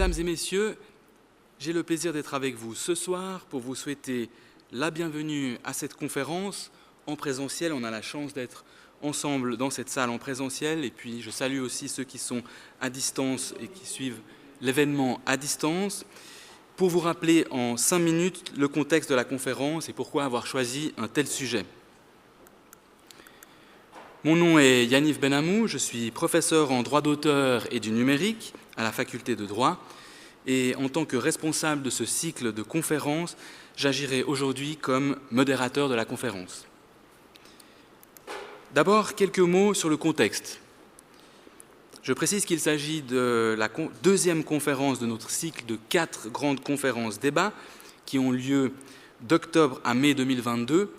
Mesdames et messieurs, j'ai le plaisir d'être avec vous ce soir pour vous souhaiter la bienvenue à cette conférence en présentiel. On a la chance d'être ensemble dans cette salle en présentiel et puis je salue aussi ceux qui sont à distance et qui suivent l'événement à distance. Pour vous rappeler en 5 minutes le contexte de la conférence et pourquoi avoir choisi un tel sujet. Mon nom est Yaniv Benamou, je suis professeur en droit d'auteur et du numérique à la faculté de droit et en tant que responsable de ce cycle de conférences, j'agirai aujourd'hui comme modérateur de la conférence. D'abord, quelques mots sur le contexte. Je précise qu'il s'agit de la deuxième conférence de notre cycle de 4 grandes conférences débats qui ont lieu d'octobre à mai 2022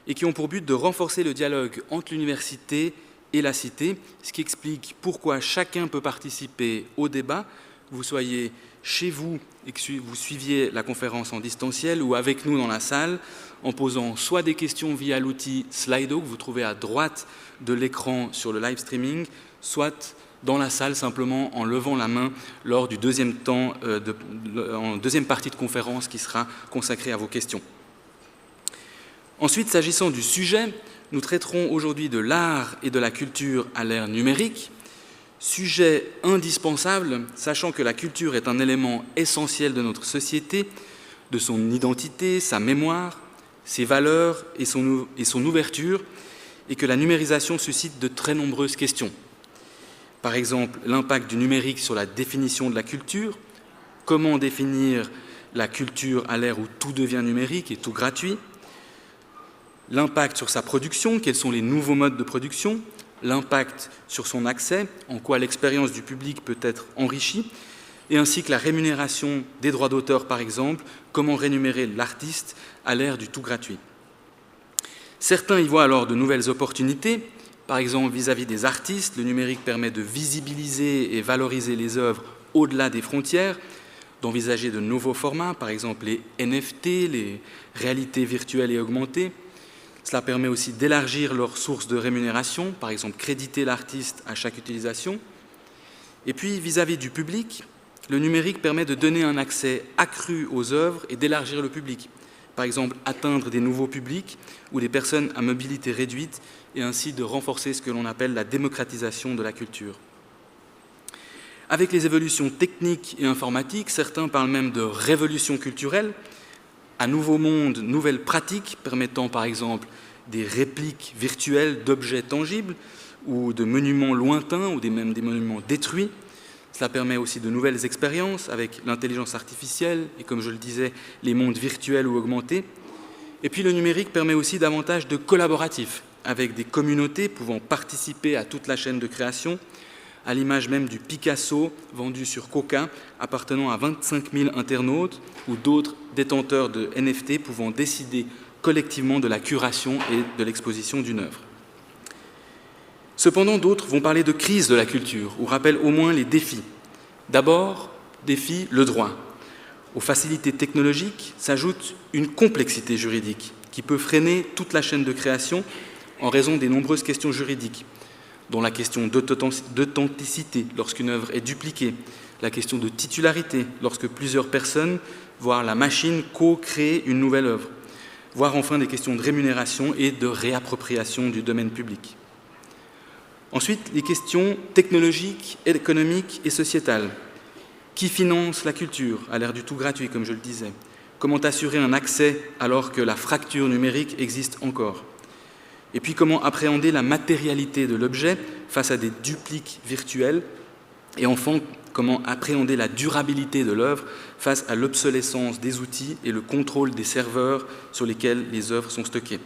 et qui ont pour but de renforcer le dialogue entre l'université et la cité, ce qui explique pourquoi chacun peut participer au débat, que vous soyez chez vous et que vous suiviez la conférence en distanciel ou avec nous dans la salle, en posant soit des questions via l'outil Slido que vous trouvez à droite de l'écran sur le live streaming, soit dans la salle simplement en levant la main lors du deuxième partie de conférence qui sera consacrée à vos questions. Ensuite, s'agissant du sujet, nous traiterons aujourd'hui de l'art et de la culture à l'ère numérique, sujet indispensable, sachant que la culture est un élément essentiel de notre société, de son identité, sa mémoire, ses valeurs et son ouverture, et que la numérisation suscite de très nombreuses questions. Par exemple, l'impact du numérique sur la définition de la culture, comment définir la culture à l'ère où tout devient numérique et tout gratuit, l'impact sur sa production, quels sont les nouveaux modes de production, l'impact sur son accès, en quoi l'expérience du public peut être enrichie, et ainsi que la rémunération des droits d'auteur, par exemple, comment rémunérer l'artiste à l'ère du tout gratuit. Certains y voient alors de nouvelles opportunités, par exemple vis-à-vis des artistes, le numérique permet de visibiliser et valoriser les œuvres au-delà des frontières, d'envisager de nouveaux formats, par exemple les NFT, les réalités virtuelles et augmentées. Cela permet aussi d'élargir leurs sources de rémunération, par exemple créditer l'artiste à chaque utilisation. Et puis, vis-à-vis du public, le numérique permet de donner un accès accru aux œuvres et d'élargir le public. Par exemple, atteindre des nouveaux publics ou des personnes à mobilité réduite et ainsi de renforcer ce que l'on appelle la démocratisation de la culture. Avec les évolutions techniques et informatiques, certains parlent même de révolution culturelle, un nouveau monde, nouvelles pratiques permettant par exemple des répliques virtuelles d'objets tangibles ou de monuments lointains ou même des monuments détruits. Cela permet aussi de nouvelles expériences avec l'intelligence artificielle et, comme je le disais, les mondes virtuels ou augmentés. Et puis le numérique permet aussi davantage de collaboratif avec des communautés pouvant participer à toute la chaîne de création, à l'image même du Picasso vendu sur Coca, appartenant à 25 000 internautes, ou d'autres détenteurs de NFT pouvant décider collectivement de la curation et de l'exposition d'une œuvre. Cependant, d'autres vont parler de crise de la culture, ou rappellent au moins les défis. D'abord, défi le droit. Aux facilités technologiques s'ajoute une complexité juridique qui peut freiner toute la chaîne de création en raison des nombreuses questions juridiques, dont la question d'authenticité lorsqu'une œuvre est dupliquée, la question de titularité lorsque plusieurs personnes, voire la machine, co-créent une nouvelle œuvre, voire enfin des questions de rémunération et de réappropriation du domaine public. Ensuite, les questions technologiques, économiques et sociétales. Qui finance la culture à l'ère du tout gratuit, comme je le disais? Comment assurer un accès alors que la fracture numérique existe encore? Et puis comment appréhender la matérialité de l'objet face à des dupliques virtuels? Et enfin, comment appréhender la durabilité de l'œuvre face à l'obsolescence des outils et le contrôle des serveurs sur lesquels les œuvres sont stockées?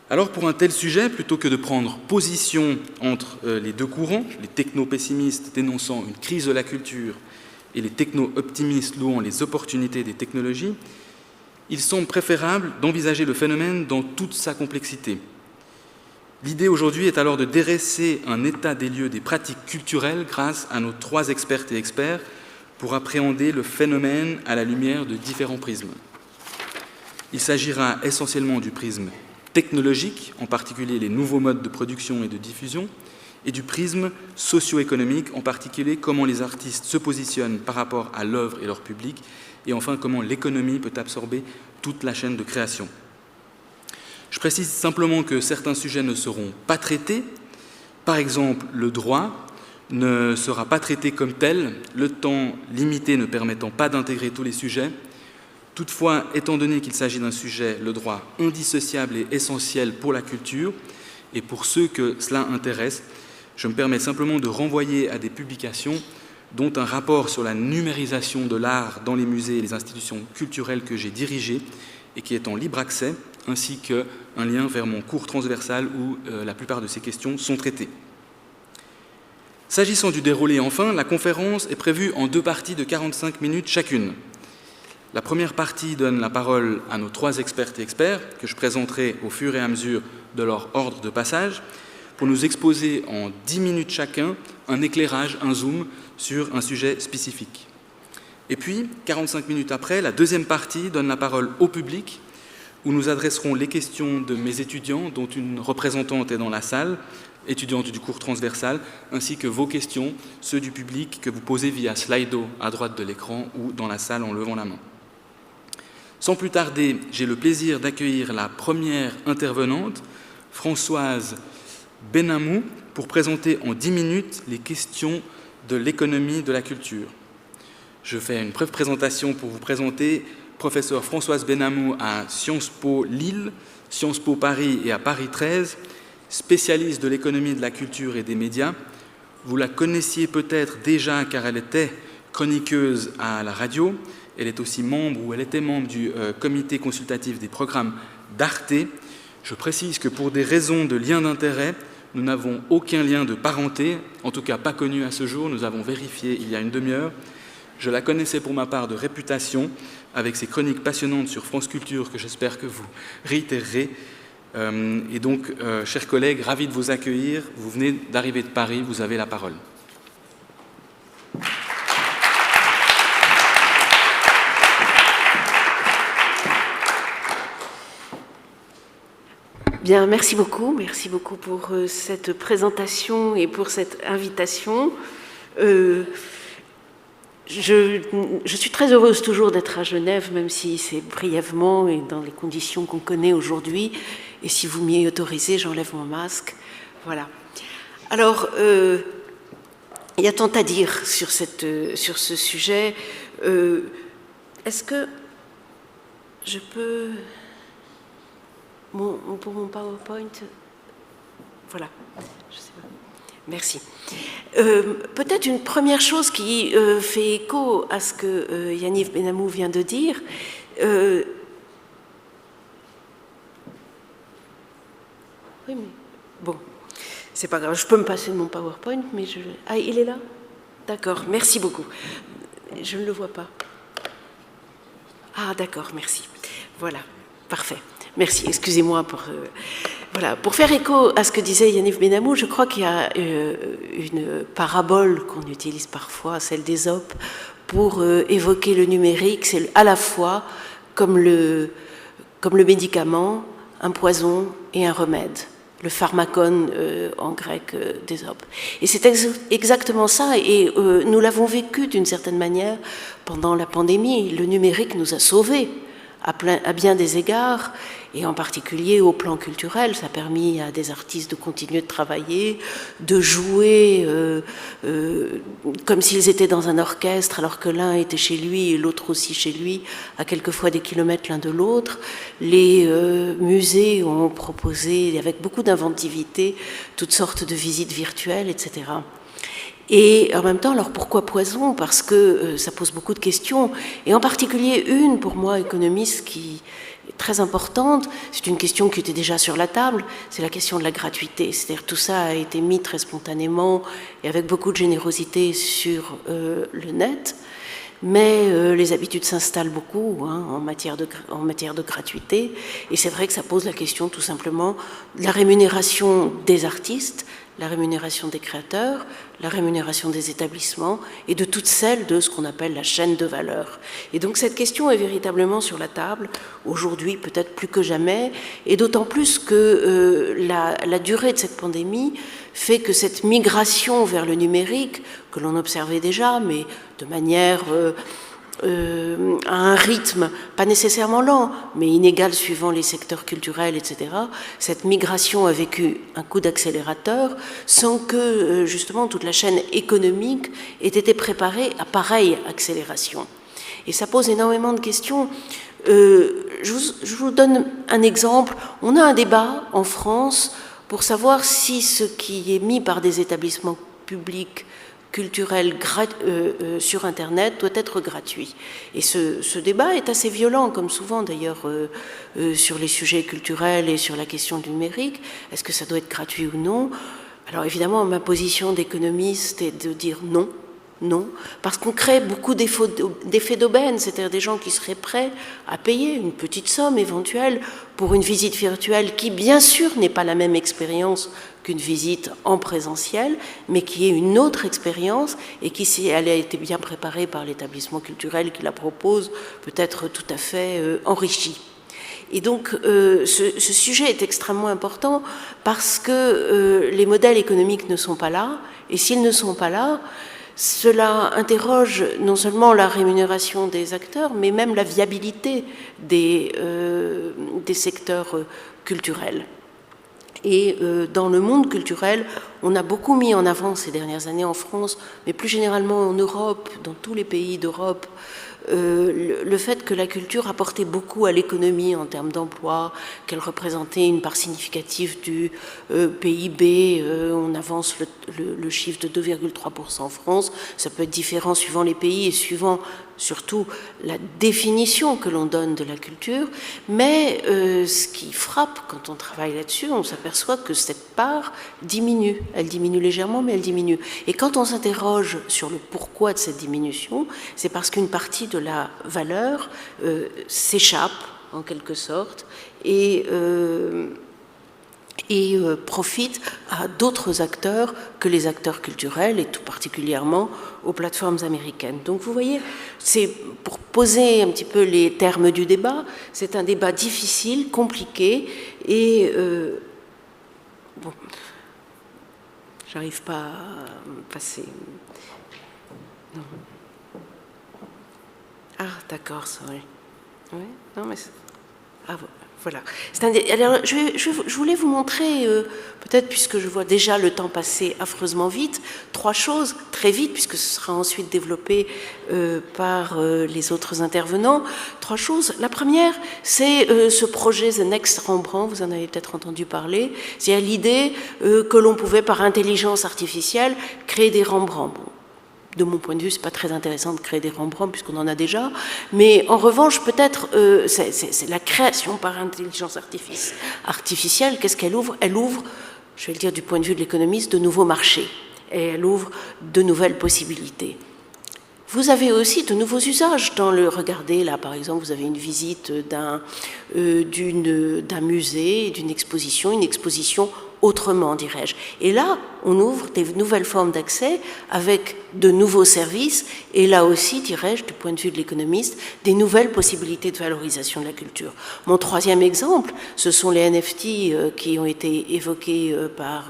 Alors pour un tel sujet, plutôt que de prendre position entre les deux courants, les techno-pessimistes dénonçant une crise de la culture et les techno-optimistes louant les opportunités des technologies, il semble préférable d'envisager le phénomène dans toute sa complexité. L'idée aujourd'hui est alors de dresser un état des lieux des pratiques culturelles grâce à nos 3 expertes et experts pour appréhender le phénomène à la lumière de différents prismes. Il s'agira essentiellement du prisme technologique, en particulier les nouveaux modes de production et de diffusion, et du prisme socio-économique, en particulier comment les artistes se positionnent par rapport à l'œuvre et leur public, et enfin comment l'économie peut absorber toute la chaîne de création. Je précise simplement que certains sujets ne seront pas traités. Par exemple, le droit ne sera pas traité comme tel, le temps limité ne permettant pas d'intégrer tous les sujets. Toutefois, étant donné qu'il s'agit d'un sujet, le droit, indissociable et essentiel pour la culture, et pour ceux que cela intéresse, je me permets simplement de renvoyer à des publications, dont un rapport sur la numérisation de l'art dans les musées et les institutions culturelles que j'ai dirigé et qui est en libre accès, ainsi qu'un lien vers mon cours transversal où la plupart de ces questions sont traitées. S'agissant du déroulé, enfin, la conférence est prévue en 2 parties de 45 minutes chacune. La première partie donne la parole à nos 3 expertes et experts, que je présenterai au fur et à mesure de leur ordre de passage, pour nous exposer en 10 minutes chacun un éclairage, un zoom, sur un sujet spécifique. Et puis, 45 minutes après, la deuxième partie donne la parole au public, où nous adresserons les questions de mes étudiants, dont une représentante est dans la salle, étudiante du cours transversal, ainsi que vos questions, ceux du public que vous posez via Slido à droite de l'écran ou dans la salle en levant la main. Sans plus tarder, j'ai le plaisir d'accueillir la première intervenante, Françoise Benamou, pour présenter en 10 minutes les questions de l'économie de la culture. Je fais une brève présentation pour vous présenter professeure Françoise Benamou à Sciences Po Lille, Sciences Po Paris et à Paris 13, spécialiste de l'économie de la culture et des médias. Vous la connaissiez peut-être déjà car elle était chroniqueuse à la radio. Elle est aussi membre, ou elle était membre du comité consultatif des programmes d'Arte. Je précise que pour des raisons de lien d'intérêt, nous n'avons aucun lien de parenté, en tout cas pas connu à ce jour, nous avons vérifié il y a une demi-heure. Je la connaissais pour ma part de réputation, avec ses chroniques passionnantes sur France Culture que j'espère que vous réitérerez. Et donc, chers collègues, ravi de vous accueillir. Vous venez d'arriver de Paris, vous avez la parole. Bien, merci beaucoup pour cette présentation et pour cette invitation. Je suis très heureuse toujours d'être à Genève, même si c'est brièvement et dans les conditions qu'on connaît aujourd'hui. Et si vous m'y autorisez, j'enlève mon masque. Voilà. Alors, il y a tant à dire sur ce sujet. Est-ce que je peux... pour mon PowerPoint, voilà, je sais pas. Merci. Peut-être une première chose qui fait écho à ce que Yaniv Benamou vient de dire. Oui, mais bon, c'est pas grave, je peux me passer de mon PowerPoint, mais je... Ah, il est là? D'accord, merci beaucoup. Je ne le vois pas. Ah, d'accord, merci. Voilà, parfait. Merci, excusez-moi pour... Voilà, pour faire écho à ce que disait Yaniv Benamou, je crois qu'il y a une parabole qu'on utilise parfois, celle d'Ésope, pour évoquer le numérique. C'est à la fois comme le médicament, un poison et un remède. Le pharmacon en grec d'Ésope. Et c'est exactement ça, et nous l'avons vécu d'une certaine manière pendant la pandémie. Le numérique nous a sauvés à bien des égards, et en particulier au plan culturel. Ça a permis à des artistes de continuer de travailler, de jouer comme s'ils étaient dans un orchestre, alors que l'un était chez lui et l'autre aussi chez lui, à quelquefois des kilomètres l'un de l'autre. Les musées ont proposé, avec beaucoup d'inventivité, toutes sortes de visites virtuelles, etc. Et en même temps, alors pourquoi poison? Parce que ça pose beaucoup de questions, et en particulier une, pour moi, économiste, qui est très importante. C'est une question qui était déjà sur la table, c'est la question de la gratuité. C'est-à-dire tout ça a été mis très spontanément et avec beaucoup de générosité sur le net, mais les habitudes s'installent beaucoup en matière de gratuité, et c'est vrai que ça pose la question tout simplement de la rémunération des artistes, la rémunération des créateurs, la rémunération des établissements et de toutes celles de ce qu'on appelle la chaîne de valeur. Et donc cette question est véritablement sur la table, aujourd'hui peut-être plus que jamais, et d'autant plus que la durée de cette pandémie fait que cette migration vers le numérique, que l'on observait déjà, mais de manière à un rythme pas nécessairement lent, mais inégal suivant les secteurs culturels, etc., cette migration a vécu un coup d'accélérateur sans que, justement, toute la chaîne économique ait été préparée à pareille accélération. Et ça pose énormément de questions. Je vous donne un exemple. On a un débat en France pour savoir si ce qui est mis par des établissements publics culturel sur Internet doit être gratuit. Et ce débat est assez violent, comme souvent d'ailleurs sur les sujets culturels et sur la question du numérique. Est-ce que ça doit être gratuit ou non? Alors évidemment, ma position d'économiste est de dire non. Non, parce qu'on crée beaucoup d'effets d'aubaine, c'est-à-dire des gens qui seraient prêts à payer une petite somme éventuelle pour une visite virtuelle qui, bien sûr, n'est pas la même expérience qu'une visite en présentiel, mais qui est une autre expérience et qui, si elle a été bien préparée par l'établissement culturel qui la propose, peut être tout à fait enrichie. Et donc, ce sujet est extrêmement important parce que les modèles économiques ne sont pas là, et s'ils ne sont pas là, cela interroge non seulement la rémunération des acteurs, mais même la viabilité des secteurs culturels. Et dans le monde culturel, on a beaucoup mis en avant ces dernières années en France, mais plus généralement en Europe, dans tous les pays d'Europe, le fait que la culture apportait beaucoup à l'économie en termes d'emploi, qu'elle représentait une part significative du PIB, on avance le chiffre de 2,3% en France, ça peut être différent suivant les pays et suivant surtout la définition que l'on donne de la culture, mais ce qui frappe quand on travaille là-dessus, on s'aperçoit que cette part diminue. Elle diminue légèrement, mais elle diminue. Et quand on s'interroge sur le pourquoi de cette diminution, c'est parce qu'une partie de la valeur s'échappe, en quelque sorte, et profite à d'autres acteurs que les acteurs culturels, et tout particulièrement aux plateformes américaines. Donc vous voyez, c'est pour poser un petit peu les termes du débat, c'est un débat difficile, compliqué, et bon, j'arrive pas à passer. Non. Ah, d'accord, ça, oui. Oui, non, mais ah, voilà. Alors, je voulais vous montrer, peut-être puisque je vois déjà le temps passer affreusement vite, trois choses, très vite, puisque ce sera ensuite développé par les autres intervenants. Trois choses. La première, c'est ce projet The Next Rembrandt, vous en avez peut-être entendu parler. C'est l'idée que l'on pouvait, par intelligence artificielle, créer des Rembrandts. Bon. De mon point de vue, c'est pas très intéressant de créer des Rembrandts puisqu'on en a déjà, mais en revanche, peut-être, c'est la création par intelligence artificielle. Qu'est-ce qu'elle ouvre? Elle ouvre, je vais le dire du point de vue de l'économiste, de nouveaux marchés, et elle ouvre de nouvelles possibilités. Vous avez aussi de nouveaux usages dans le... Regardez, là, par exemple, vous avez une visite d'un musée, d'une exposition, une exposition autrement, dirais-je. Et là, on ouvre des nouvelles formes d'accès avec de nouveaux services et là aussi, dirais-je, du point de vue de l'économiste, des nouvelles possibilités de valorisation de la culture. Mon troisième exemple, ce sont les NFT qui ont été évoqués par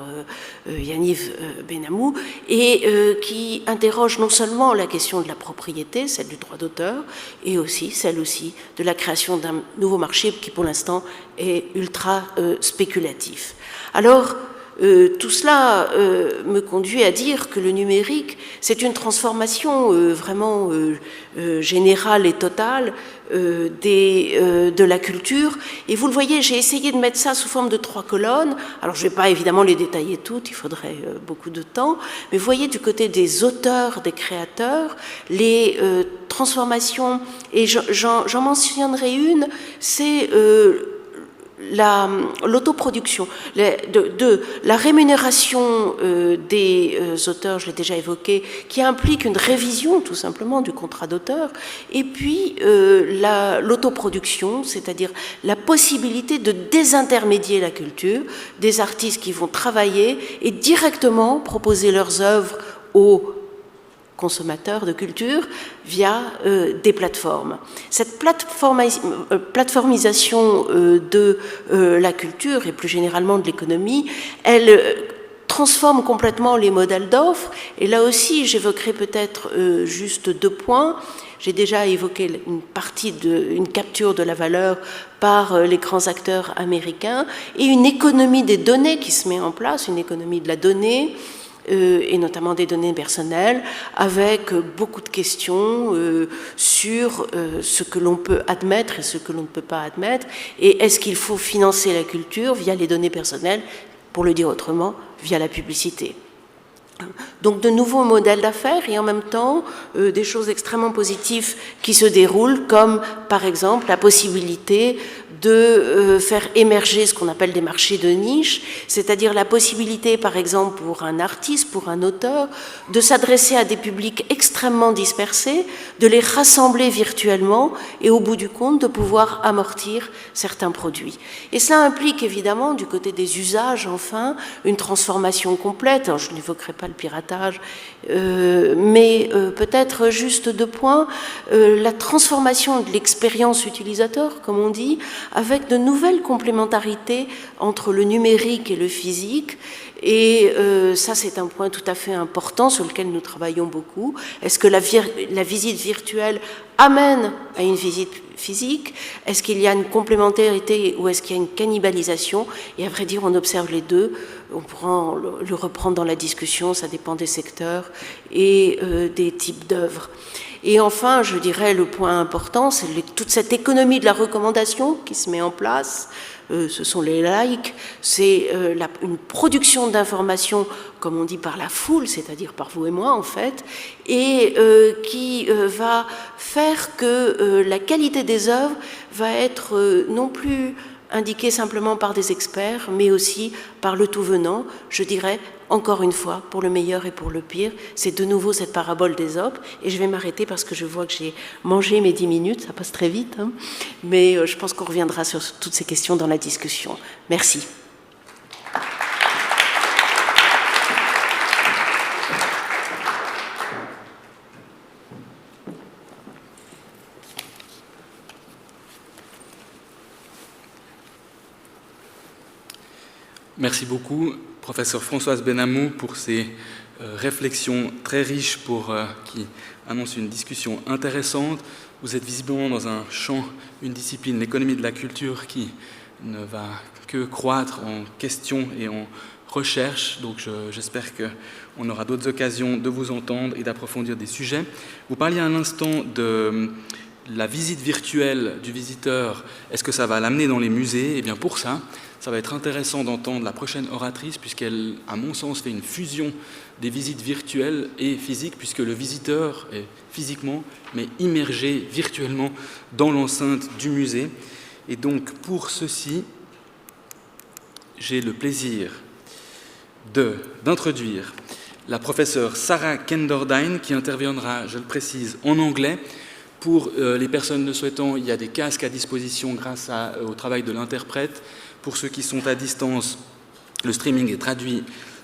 Yaniv Benamou et qui interrogent non seulement la question de la propriété, celle du droit d'auteur, et aussi celle aussi de la création d'un nouveau marché qui, pour l'instant, est ultra spéculatif. Alors, tout cela me conduit à dire que le numérique, c'est une transformation vraiment générale et totale de la culture. Et vous le voyez, j'ai essayé de mettre ça sous forme de 3 colonnes. Alors, je ne vais pas évidemment les détailler toutes, il faudrait beaucoup de temps. Mais vous voyez, du côté des auteurs, des créateurs, les transformations, et j'en mentionnerai une, c'est... l'autoproduction, la rémunération des auteurs, je l'ai déjà évoqué, qui implique une révision tout simplement du contrat d'auteur, et puis l'autoproduction, c'est-à-dire la possibilité de désintermédier la culture, des artistes qui vont travailler et directement proposer leurs œuvres aux consommateurs de culture via des plateformes. Cette plateformisation de la culture et plus généralement de l'économie, elle transforme complètement les modèles d'offres. Et là aussi, j'évoquerai peut-être juste 2 points. J'ai déjà évoqué une capture de la valeur par les grands acteurs américains et une économie des données qui se met en place, une économie de la donnée, et notamment des données personnelles, avec beaucoup de questions sur ce que l'on peut admettre et ce que l'on ne peut pas admettre, et est-ce qu'il faut financer la culture via les données personnelles, pour le dire autrement, via la publicité. Donc de nouveaux modèles d'affaires et en même temps des choses extrêmement positives qui se déroulent, comme par exemple la possibilité de faire émerger ce qu'on appelle des marchés de niche, c'est-à-dire la possibilité par exemple pour un artiste, pour un auteur, de s'adresser à des publics extrêmement dispersés, de les rassembler virtuellement et au bout du compte de pouvoir amortir certains produits. Et cela implique évidemment du côté des usages enfin une transformation complète. Alors, je n'évoquerai pas le piratage, mais peut-être juste 2 points, la transformation de l'expérience utilisateur, comme on dit, avec de nouvelles complémentarités entre le numérique et le physique. Et ça, c'est un point tout à fait important sur lequel nous travaillons beaucoup. Est-ce que la visite virtuelle amène à une visite physique? Est-ce qu'il y a une complémentarité ou est-ce qu'il y a une cannibalisation? Et à vrai dire, on observe les deux. On pourra le reprendre dans la discussion, ça dépend des secteurs et des types d'œuvres. Et enfin, je dirais, le point important, c'est toute cette économie de la recommandation qui se met en place. Ce sont les likes, c'est une production d'informations, comme on dit, par la foule, c'est-à-dire par vous et moi en fait, et qui va faire que la qualité des œuvres va être non plus indiquée simplement par des experts, mais aussi par le tout venant, je dirais, encore une fois, pour le meilleur et pour le pire. C'est de nouveau cette parabole d'Ésope, et je vais m'arrêter parce que je vois que j'ai mangé mes 10 minutes, ça passe très vite, hein, mais je pense qu'on reviendra sur toutes ces questions dans la discussion. Merci. Merci beaucoup, professeur Françoise Benamou, pour ces réflexions très riches qui annoncent une discussion intéressante. Vous êtes visiblement dans un champ, une discipline, l'économie de la culture, qui ne va que croître en questions et en recherche. Donc j'espère qu'on aura d'autres occasions de vous entendre et d'approfondir des sujets. Vous parliez un instant de la visite virtuelle du visiteur. Est-ce que ça va l'amener dans les musées? Eh bien pour ça va être intéressant d'entendre la prochaine oratrice, puisqu'elle, à mon sens, fait une fusion des visites virtuelles et physiques, puisque le visiteur est physiquement, mais immergé virtuellement dans l'enceinte du musée. Et donc, pour ceci, j'ai le plaisir d'introduire la professeure Sarah Kenderdine, qui interviendra, je le précise, en anglais. Pour les personnes le souhaitant, il y a des casques à disposition grâce au travail de l'interprète. Pour ceux qui sont à distance, le streaming est traduit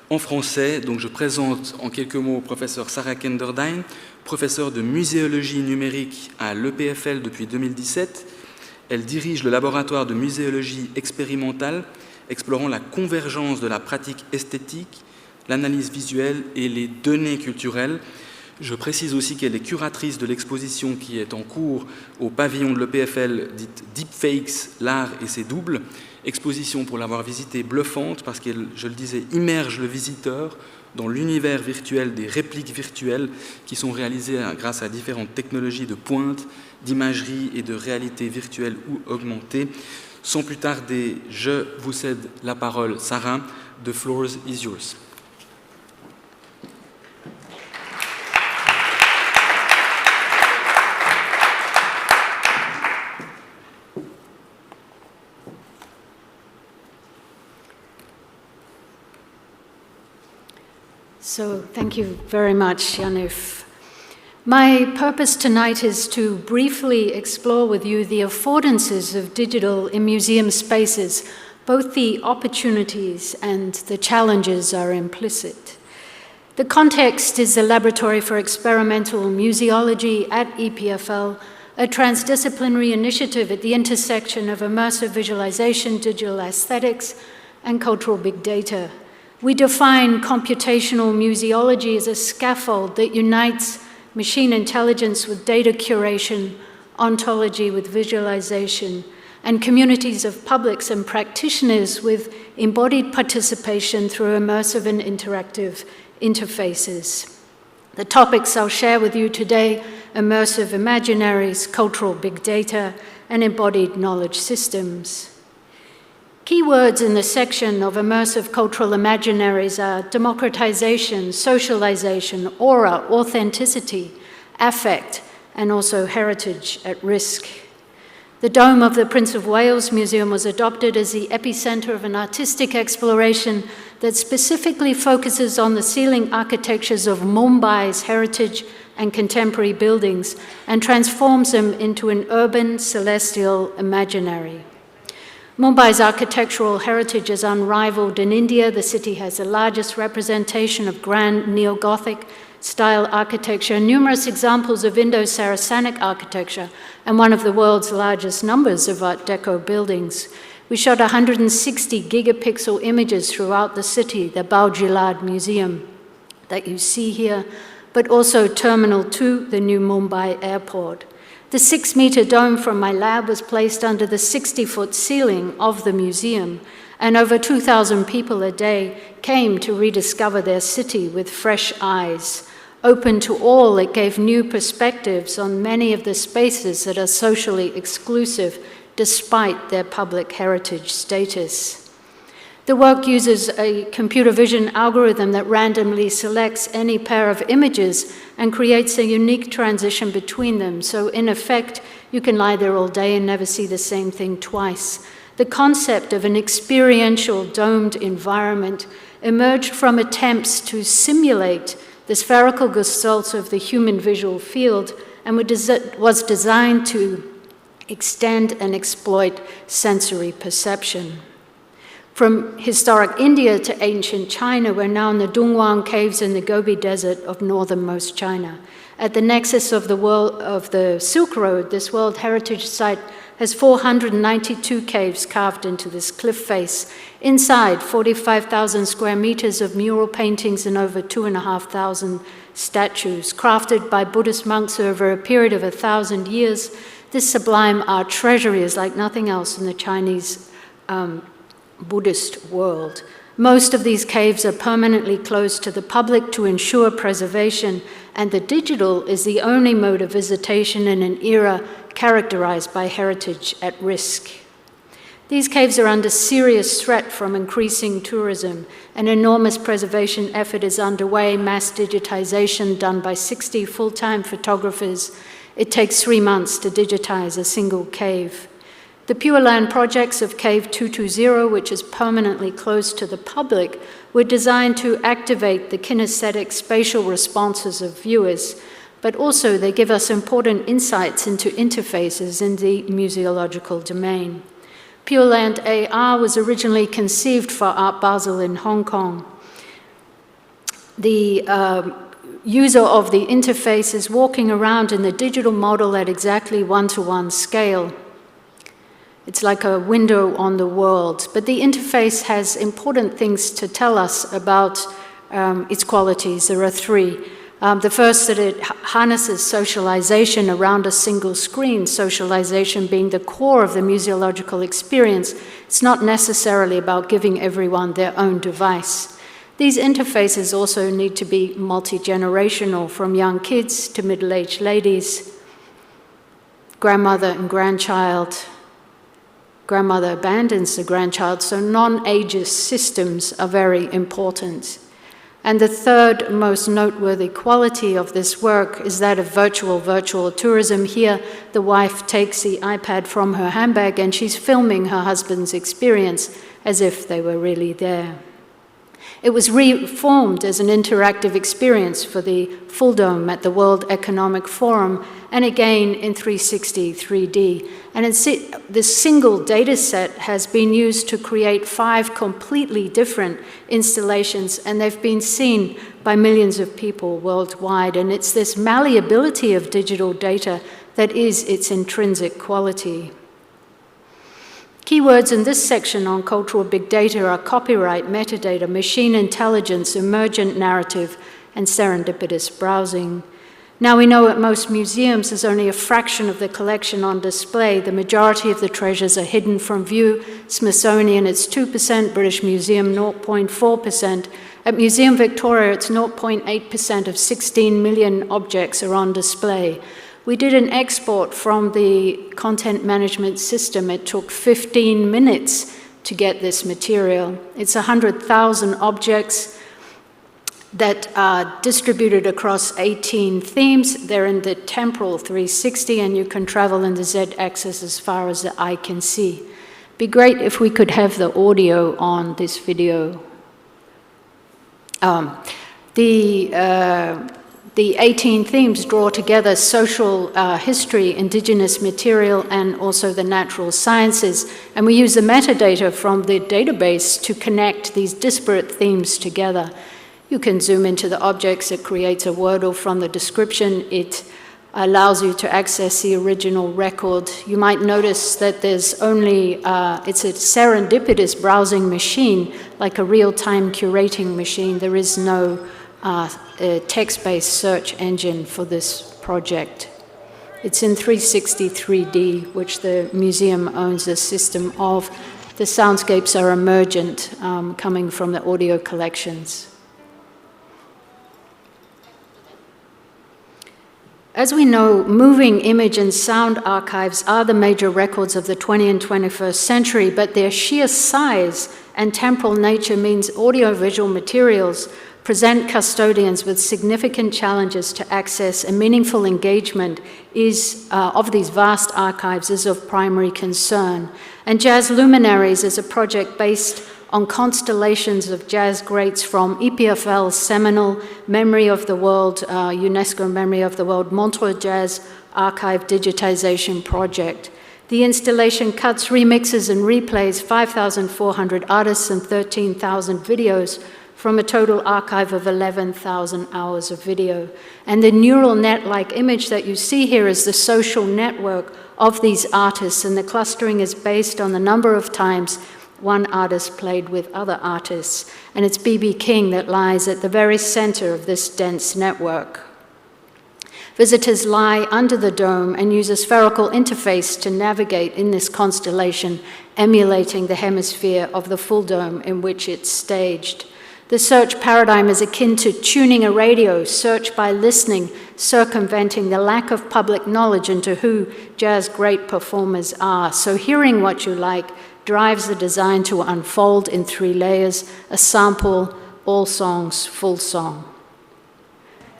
en français. Donc je présente en quelques mots professeur Sarah Kenderdine, professeure de muséologie numérique à l'EPFL depuis 2017. Elle dirige le laboratoire de muséologie expérimentale, explorant la convergence de la pratique esthétique, l'analyse visuelle et les données culturelles. Je précise aussi qu'elle est curatrice de l'exposition qui est en cours au pavillon de l'EPFL, dite Deepfakes, l'art et ses doubles. Exposition, pour l'avoir visitée, bluffante, parce qu'elle, je le disais, immerge le visiteur dans l'univers virtuel des répliques virtuelles qui sont réalisées grâce à différentes technologies de pointe, d'imagerie et de réalité virtuelle ou augmentée. Sans plus tarder, je vous cède la parole, Sarah. The floor is yours. So thank you very much, Janif. My purpose tonight is to briefly explore with you the affordances of digital in museum spaces. Both the opportunities and the challenges are implicit. The context is the Laboratory for Experimental Museology at EPFL, a transdisciplinary initiative at the intersection of immersive visualization, digital aesthetics, and cultural big data. We define computational museology as a scaffold that unites machine intelligence with data curation, ontology with visualization, and communities of publics and practitioners with embodied participation through immersive and interactive interfaces. The topics I'll share with you today: immersive imaginaries, cultural big data, and embodied knowledge systems. Key words in the section of immersive cultural imaginaries are democratization, socialization, aura, authenticity, affect, and also heritage at risk. The dome of the Prince of Wales Museum was adopted as the epicenter of an artistic exploration that specifically focuses on the ceiling architectures of Mumbai's heritage and contemporary buildings and transforms them into an urban celestial imaginary. Mumbai's architectural heritage is unrivaled in India. The city has the largest representation of grand neo-Gothic style architecture, numerous examples of Indo-Saracenic architecture, and one of the world's largest numbers of Art Deco buildings. We shot 160 gigapixel images throughout the city, the Baujilad Museum that you see here, but also Terminal 2, the new Mumbai airport. The 6-meter dome from my lab was placed under the 60-foot ceiling of the museum, and over 2,000 people a day came to rediscover their city with fresh eyes. Open to all, it gave new perspectives on many of the spaces that are socially exclusive despite their public heritage status. The work uses a computer vision algorithm that randomly selects any pair of images and creates a unique transition between them. So in effect, you can lie there all day and never see the same thing twice. The concept of an experiential domed environment emerged from attempts to simulate the spherical gestalt of the human visual field and was designed to extend and exploit sensory perception. From historic India to ancient China, we're now in the Dongguan Caves in the Gobi Desert of northernmost China. At the nexus of the Silk Road, this World Heritage Site has 492 caves carved into this cliff face. Inside, 45,000 square meters of mural paintings and over 2,500 statues, crafted by Buddhist monks over a period of 1,000 years. This sublime art treasury is like nothing else in the Chinese Buddhist world. Most of these caves are permanently closed to the public to ensure preservation, and the digital is the only mode of visitation in an era characterized by heritage at risk. These caves are under serious threat from increasing tourism. An enormous preservation effort is underway, mass digitization done by 60 full-time photographers. It takes 3 months to digitize a single cave. The Pure Land projects of Cave 220, which is permanently closed to the public, were designed to activate the kinesthetic spatial responses of viewers, but also they give us important insights into interfaces in the museological domain. Pure Land AR was originally conceived for Art Basel in Hong Kong. The user of the interface is walking around in the digital model at exactly 1-to-1 scale. It's like a window on the world, but the interface has important things to tell us about its qualities. There are 3. The first, that it harnesses socialization around a single screen, socialization being the core of the museological experience. It's not necessarily about giving everyone their own device. These interfaces also need to be multi-generational, from young kids to middle-aged ladies, grandmother and grandchild. Grandmother abandons the grandchild, so non-ageist systems are very important. And the third most noteworthy quality of this work is that of virtual tourism. Here, the wife takes the iPad from her handbag and she's filming her husband's experience as if they were really there. It was reformed as an interactive experience for the Full Dome at the World Economic Forum, and again in 360 3D. And this single data set has been used to create 5 completely different installations, and they've been seen by millions of people worldwide. And it's this malleability of digital data that is its intrinsic quality. Keywords in this section on cultural big data are copyright, metadata, machine intelligence, emergent narrative, and serendipitous browsing. Now we know at most museums there's only a fraction of the collection on display. The majority of the treasures are hidden from view. Smithsonian, it's 2%, British Museum, 0.4%. At Museum Victoria, it's 0.8% of 16 million objects are on display. We did an export from the content management system. It took 15 minutes to get this material. It's 100,000 objects that are distributed across 18 themes. They're in the temporal 360, and you can travel in the Z-axis as far as the eye can see. Be great if we could have the audio on this video. The 18 themes draw together social history, indigenous material, and also the natural sciences. And we use the metadata from the database to connect these disparate themes together. You can zoom into the objects. It creates a Wordle from the description. It allows you to access the original record. You might notice that there's only, it's a serendipitous browsing machine, like a real-time curating machine. There is no a text-based search engine for this project. It's in 360 3D, which the museum owns a system of. The soundscapes are emergent, coming from the audio collections. As we know, moving image and sound archives are the major records of the 20th and 21st century, but their sheer size and temporal nature means audiovisual materials present custodians with significant challenges to access, and meaningful engagement of these vast archives is of primary concern. And Jazz Luminaries is a project based on constellations of jazz greats from EPFL's seminal Memory of the World, UNESCO Memory of the World, Montreux Jazz Archive Digitization Project. The installation cuts, remixes, and replays 5,400 artists and 13,000 videos from a total archive of 11,000 hours of video. And the neural net-like image that you see here is the social network of these artists, and the clustering is based on the number of times one artist played with other artists. And it's B.B. King that lies at the very center of this dense network. Visitors lie under the dome and use a spherical interface to navigate in this constellation, emulating the hemisphere of the full dome in which it's staged. The search paradigm is akin to tuning a radio, search by listening, circumventing the lack of public knowledge into who jazz great performers are. So hearing what you like drives the design to unfold in 3 layers: a sample, all songs, full song.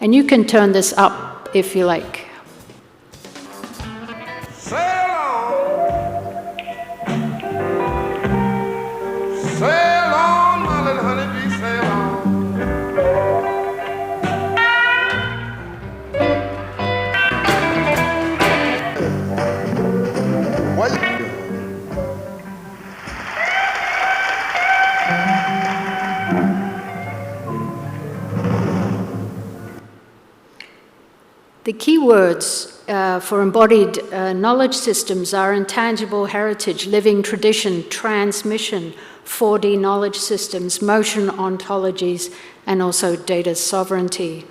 And you can turn this up if you like. Sail on, sail on, my little honeybee, sail on. What you doing? The key words for embodied knowledge systems are intangible heritage, living tradition, transmission, 4D knowledge systems, motion ontologies, and also data sovereignty.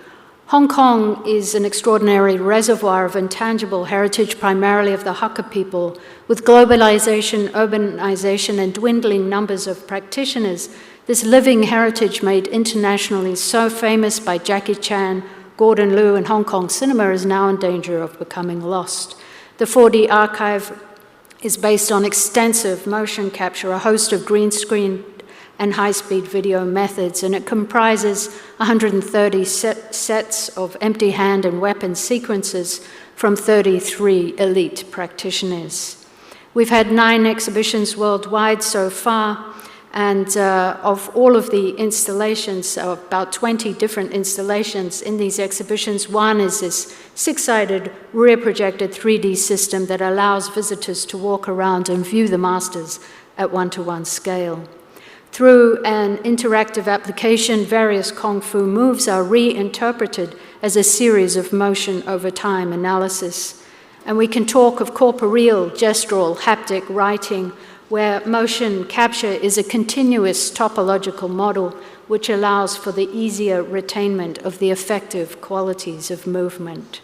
Hong Kong is an extraordinary reservoir of intangible heritage, primarily of the Hakka people. With globalization, urbanization, and dwindling numbers of practitioners, this living heritage made internationally so famous by Jackie Chan, Gordon Liu, and Hong Kong cinema is now in danger of becoming lost. The 4D archive is based on extensive motion capture, a host of green screen and high-speed video methods, and it comprises 130 sets of empty hand and weapon sequences from 33 elite practitioners. We've had 9 exhibitions worldwide so far, And of all of the installations, about 20 different installations in these exhibitions, one is this 6-sided rear-projected 3D system that allows visitors to walk around and view the masters at 1-to-1 scale. Through an interactive application, various Kung Fu moves are reinterpreted as a series of motion over time analysis. And we can talk of corporeal, gestural, haptic writing, where motion capture is a continuous topological model which allows for the easier retainment of the effective qualities of movement.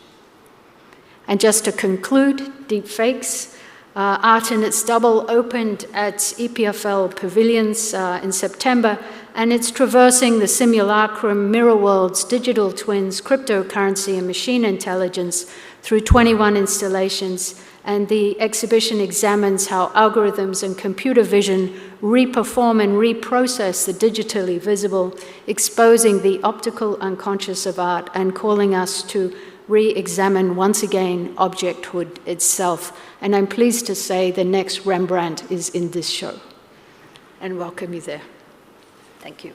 And just to conclude, deepfakes, Art in its Double opened at EPFL Pavilions in September, and it's traversing the simulacrum, mirror worlds, digital twins, cryptocurrency, and machine intelligence through 21 installations. And the exhibition examines how algorithms and computer vision reperform and reprocess the digitally visible, exposing the optical unconscious of art and calling us to re-examine once again objecthood itself. And I'm pleased to say the next Rembrandt is in this show. And welcome you there. Thank you.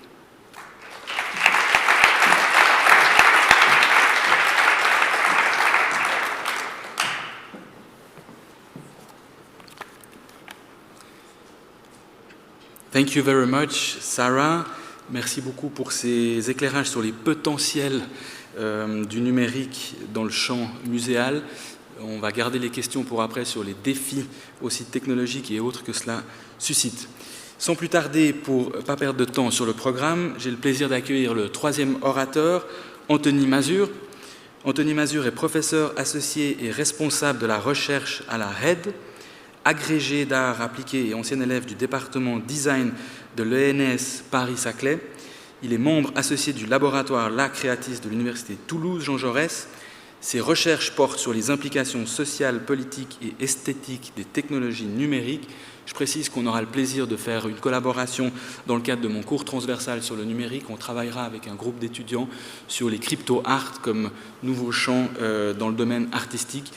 Thank you very much, Sarah. Merci beaucoup pour ces éclairages sur les potentiels du numérique dans le champ muséal. On va garder les questions pour après sur les défis aussi technologiques et autres que cela suscite. Sans plus tarder, pour ne pas perdre de temps sur le programme, j'ai le plaisir d'accueillir le troisième orateur, Anthony Mazur. Anthony Mazur est professeur associé et responsable de la recherche à la RED, agrégé d'art appliqué et ancien élève du département design de l'ENS Paris-Saclay. Il est membre associé du laboratoire La Creatis de l'Université Toulouse-Jean Jaurès. Ses recherches portent sur les implications sociales, politiques et esthétiques des technologies numériques. Je précise qu'on aura le plaisir de faire une collaboration dans le cadre de mon cours transversal sur le numérique. On travaillera avec un groupe d'étudiants sur les crypto-art comme nouveau champ dans le domaine artistique.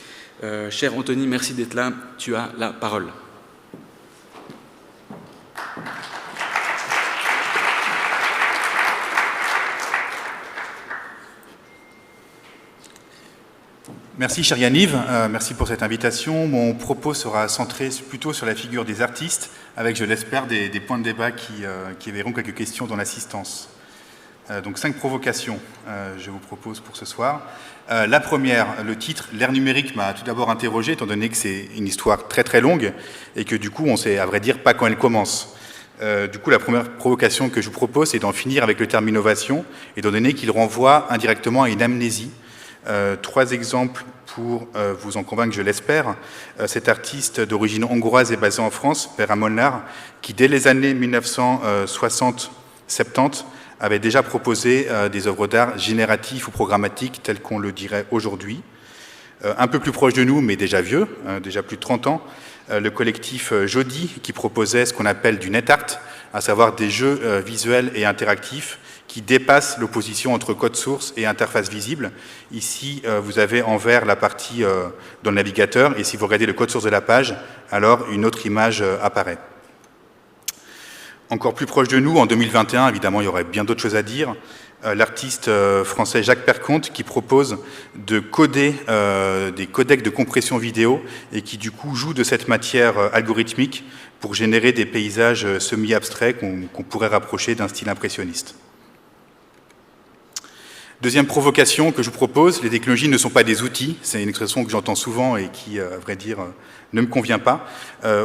Cher Anthony, merci d'être là. Tu as la parole. Merci, cher Yaniv. Merci pour cette invitation. Mon propos sera centré plutôt sur la figure des artistes, avec, je l'espère, des points de débat qui éveilleront quelques questions dans l'assistance. Donc 5 provocations, je vous propose pour ce soir. La première, le titre, l'ère numérique, m'a tout d'abord interrogé, étant donné que c'est une histoire très très longue et que du coup, on ne sait à vrai dire pas quand elle commence. Du coup, la première provocation que je vous propose, c'est d'en finir avec le terme innovation, étant donné qu'il renvoie indirectement à une amnésie. 3 exemples pour vous en convaincre, je l'espère. Cet artiste d'origine hongroise est basé en France, Pera Molnár, qui dès les années 1960-70 avait déjà proposé des œuvres d'art génératives ou programmatiques, telles qu'on le dirait aujourd'hui. Un peu plus proche de nous, mais déjà vieux, déjà plus de 30 ans, le collectif Jody, qui proposait ce qu'on appelle du net art, à savoir des jeux visuels et interactifs qui dépassent l'opposition entre code source et interface visible. Ici, vous avez en vert la partie dans le navigateur, et si vous regardez le code source de la page, alors une autre image apparaît. Encore plus proche de nous, en 2021, évidemment, il y aurait bien d'autres choses à dire, l'artiste français Jacques Perconte qui propose de coder des codecs de compression vidéo et qui du coup joue de cette matière algorithmique pour générer des paysages semi-abstraits qu'on pourrait rapprocher d'un style impressionniste. Deuxième provocation que je vous propose, les technologies ne sont pas des outils, c'est une expression que j'entends souvent et qui, à vrai dire, ne me convient pas.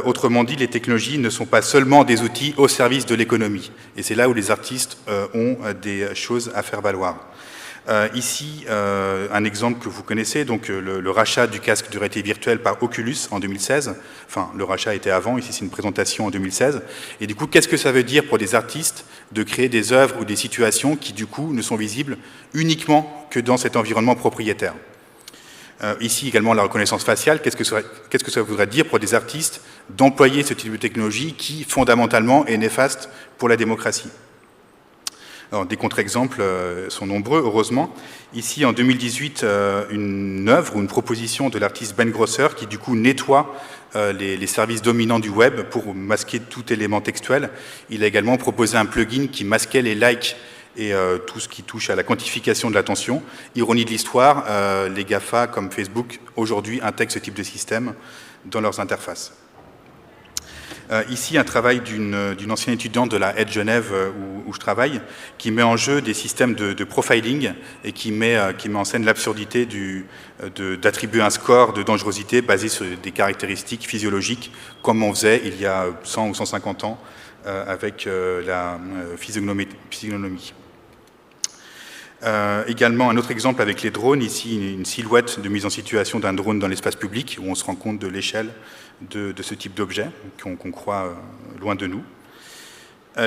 Autrement dit, les technologies ne sont pas seulement des outils au service de l'économie. Et c'est là où les artistes ont des choses à faire valoir. Ici, un exemple que vous connaissez, donc le rachat du casque de réalité virtuelle par Oculus en 2016. Enfin, le rachat était avant, ici c'est une présentation en 2016. Et du coup, qu'est-ce que ça veut dire pour des artistes de créer des œuvres ou des situations qui, du coup, ne sont visibles uniquement que dans cet environnement propriétaire? Ici également la reconnaissance faciale, qu'est-ce que ça voudrait dire pour des artistes d'employer ce type de technologie qui, fondamentalement, est néfaste pour la démocratie? Alors, des contre-exemples sont nombreux, heureusement. Ici, en 2018, une œuvre ou une proposition de l'artiste Ben Grosser qui, du coup, nettoie les services dominants du web pour masquer tout élément textuel. Il a également proposé un plugin qui masquait les likes et tout ce qui touche à la quantification de l'attention. Ironie de l'histoire, les GAFA, comme Facebook, aujourd'hui intègrent ce type de système dans leurs interfaces. Ici, un travail d'une ancienne étudiante de la Edge Genève où je travaille, qui met en jeu des systèmes de profiling et qui met en scène l'absurdité d'attribuer un score de dangerosité basé sur des caractéristiques physiologiques, comme on faisait il y a 100 ou 150 ans avec la physiognomie. Également, un autre exemple avec les drones, ici une silhouette de mise en situation d'un drone dans l'espace public, où on se rend compte de l'échelle de ce type d'objet qu'on croit loin de nous.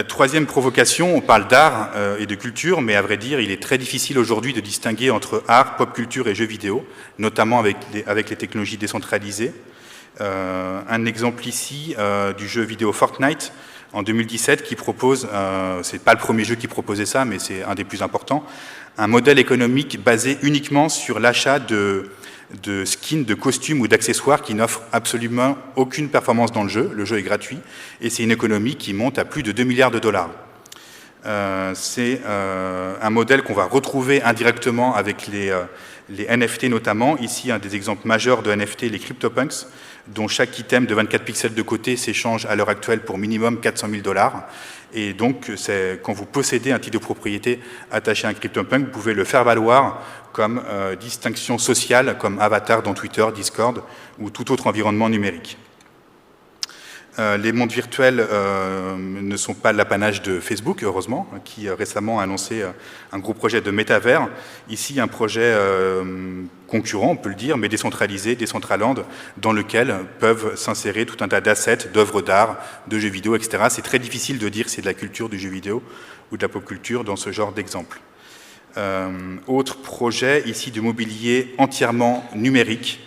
Troisième provocation, on parle d'art et de culture, mais à vrai dire, il est très difficile aujourd'hui de distinguer entre art, pop culture et jeux vidéo, notamment avec les technologies décentralisées. Un exemple ici du jeu vidéo Fortnite, en 2017, qui propose, c'est pas le premier jeu qui proposait ça, mais c'est un des plus importants, un modèle économique basé uniquement sur l'achat de skins, de costumes ou d'accessoires qui n'offrent absolument aucune performance dans le jeu est gratuit, et c'est une économie qui monte à plus de 2 milliards de dollars. C'est un modèle qu'on va retrouver indirectement avec les NFT notamment. Ici, un des exemples majeurs de NFT, les CryptoPunks, dont chaque item de 24 pixels de côté s'échange à l'heure actuelle pour minimum 400 000 $. Et donc, quand vous possédez un titre de propriété attaché à un CryptoPunk, vous pouvez le faire valoir comme distinction sociale, comme avatar dans Twitter, Discord ou tout autre environnement numérique. Les mondes virtuels ne sont pas l'apanage de Facebook, heureusement, qui récemment a annoncé un gros projet de métavers. Ici, un projet concurrent, on peut le dire, mais décentralisé, Decentraland, dans lequel peuvent s'insérer tout un tas d'assets, d'œuvres d'art, de jeux vidéo, etc. C'est très difficile de dire que c'est de la culture du jeu vidéo ou de la pop culture dans ce genre d'exemple. Autre projet, ici, de mobilier entièrement numérique,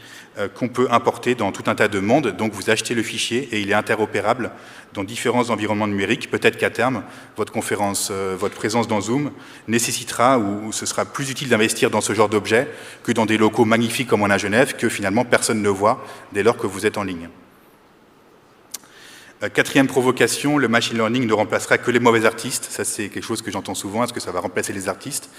qu'on peut importer dans tout un tas de mondes. Donc vous achetez le fichier et il est interopérable dans différents environnements numériques. Peut-être qu'à terme, votre présence dans Zoom nécessitera ou ce sera plus utile d'investir dans ce genre d'objet que dans des locaux magnifiques comme on a à Genève, que finalement personne ne voit dès lors que vous êtes en ligne. Quatrième provocation, le machine learning ne remplacera que les mauvais artistes. Ça, c'est quelque chose que j'entends souvent. Est-ce que ça va remplacer les artistes?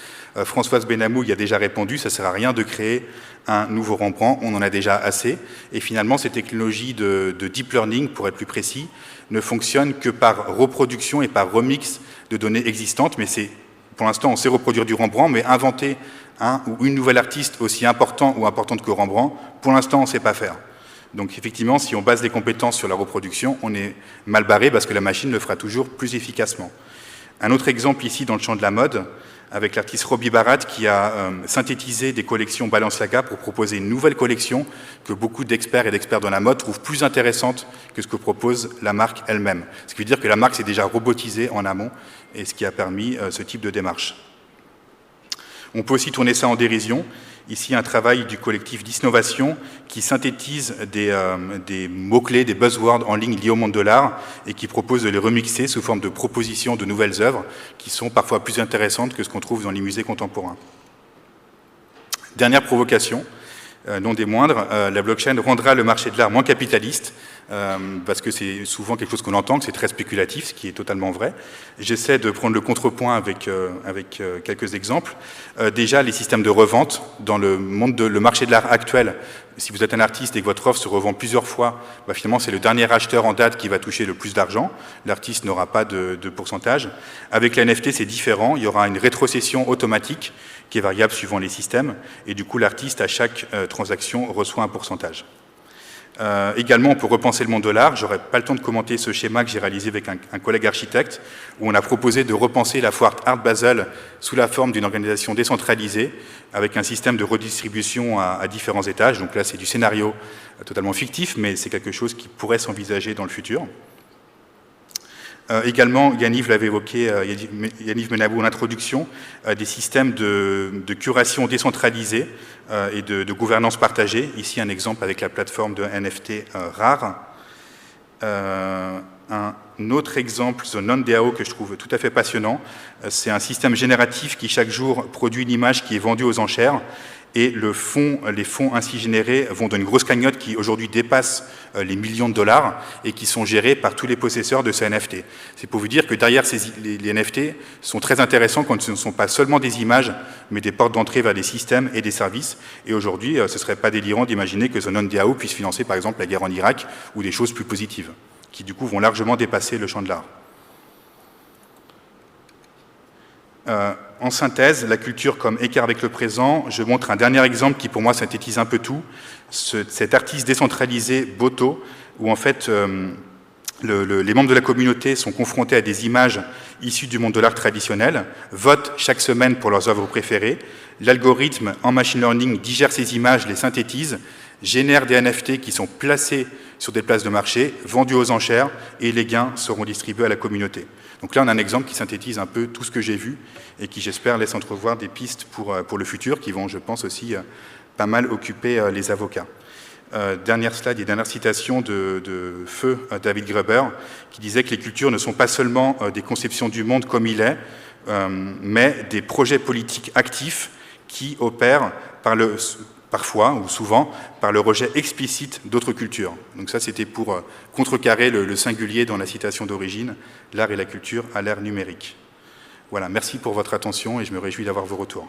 Françoise Benamou y a déjà répondu. Ça ne sert à rien de créer un nouveau Rembrandt. On en a déjà assez. Et finalement, ces technologies de deep learning, pour être plus précis, ne fonctionnent que par reproduction et par remix de données existantes. Mais pour l'instant, on sait reproduire du Rembrandt, mais inventer un ou une nouvelle artiste aussi important ou importante que Rembrandt, pour l'instant, on ne sait pas faire. Donc effectivement, si on base les compétences sur la reproduction, on est mal barré parce que la machine le fera toujours plus efficacement. Un autre exemple ici dans le champ de la mode, avec l'artiste Robbie Barat qui a synthétisé des collections Balenciaga pour proposer une nouvelle collection que beaucoup d'experts et d'experts dans la mode trouvent plus intéressante que ce que propose la marque elle-même. Ce qui veut dire que la marque s'est déjà robotisée en amont et ce qui a permis ce type de démarche. On peut aussi tourner ça en dérision. Ici, un travail du collectif d'Isnovation qui synthétise des mots-clés, des buzzwords en ligne liés au monde de l'art et qui propose de les remixer sous forme de propositions de nouvelles œuvres qui sont parfois plus intéressantes que ce qu'on trouve dans les musées contemporains. Dernière provocation, non des moindres, la blockchain rendra le marché de l'art moins capitaliste parce que c'est souvent quelque chose qu'on entend, que c'est très spéculatif, ce qui est totalement vrai. J'essaie de prendre le contrepoint avec quelques exemples. Déjà, les systèmes de revente dans le marché de l'art actuel, si vous êtes un artiste et que votre offre se revend plusieurs fois, finalement c'est le dernier acheteur en date qui va toucher le plus d'argent. L'artiste n'aura pas de pourcentage. Avec la NFT, c'est différent. Il y aura une rétrocession automatique qui est variable suivant les systèmes. Et du coup, l'artiste, à chaque transaction, reçoit un pourcentage. Également, on peut repenser le monde de l'art. J'aurais pas le temps de commenter ce schéma que j'ai réalisé avec un collègue architecte, où on a proposé de repenser la foire Art Basel sous la forme d'une organisation décentralisée, avec un système de redistribution à différents étages. Donc là, c'est du scénario totalement fictif, mais c'est quelque chose qui pourrait s'envisager dans le futur. Également, Yaniv l'avait évoqué, Yaniv Benamou en introduction, des systèmes de curation décentralisée et de gouvernance partagée. Ici, un exemple avec la plateforme de NFT Rare. Un autre exemple, The Non-DAO, que je trouve tout à fait passionnant, c'est un système génératif qui chaque jour produit une image qui est vendue aux enchères, et les fonds ainsi générés vont dans une grosse cagnotte qui aujourd'hui dépasse les millions de dollars et qui sont gérés par tous les possesseurs de ces NFT. C'est pour vous dire que derrière les NFT sont très intéressants quand ce ne sont pas seulement des images, mais des portes d'entrée vers des systèmes et des services. Et aujourd'hui, ce ne serait pas délirant d'imaginer que The Non-DAO puisse financer par exemple la guerre en Irak ou des choses plus positives, qui du coup vont largement dépasser le champ de l'art. En synthèse, la culture comme écart avec le présent, je montre un dernier exemple qui pour moi synthétise un peu tout. Cet artiste décentralisé, Boto, où en fait les membres de la communauté sont confrontés à des images issues du monde de l'art traditionnel, votent chaque semaine pour leurs œuvres préférées, l'algorithme en machine learning digère ces images, les synthétise, génère des NFT qui sont placés sur des places de marché, vendus aux enchères, et les gains seront distribués à la communauté. Donc là, on a un exemple qui synthétise un peu tout ce que j'ai vu et qui, j'espère, laisse entrevoir des pistes pour le futur qui vont, je pense, aussi pas mal occuper les avocats. Dernière slide et dernière citation de feu David Graeber, qui disait que les cultures ne sont pas seulement des conceptions du monde comme il est, mais des projets politiques actifs qui opèrent parfois ou souvent par le rejet explicite d'autres cultures. Donc ça, c'était pour contrecarrer le singulier dans la citation d'origine, l'art et la culture à l'ère numérique. Voilà, merci pour votre attention et je me réjouis d'avoir vos retours.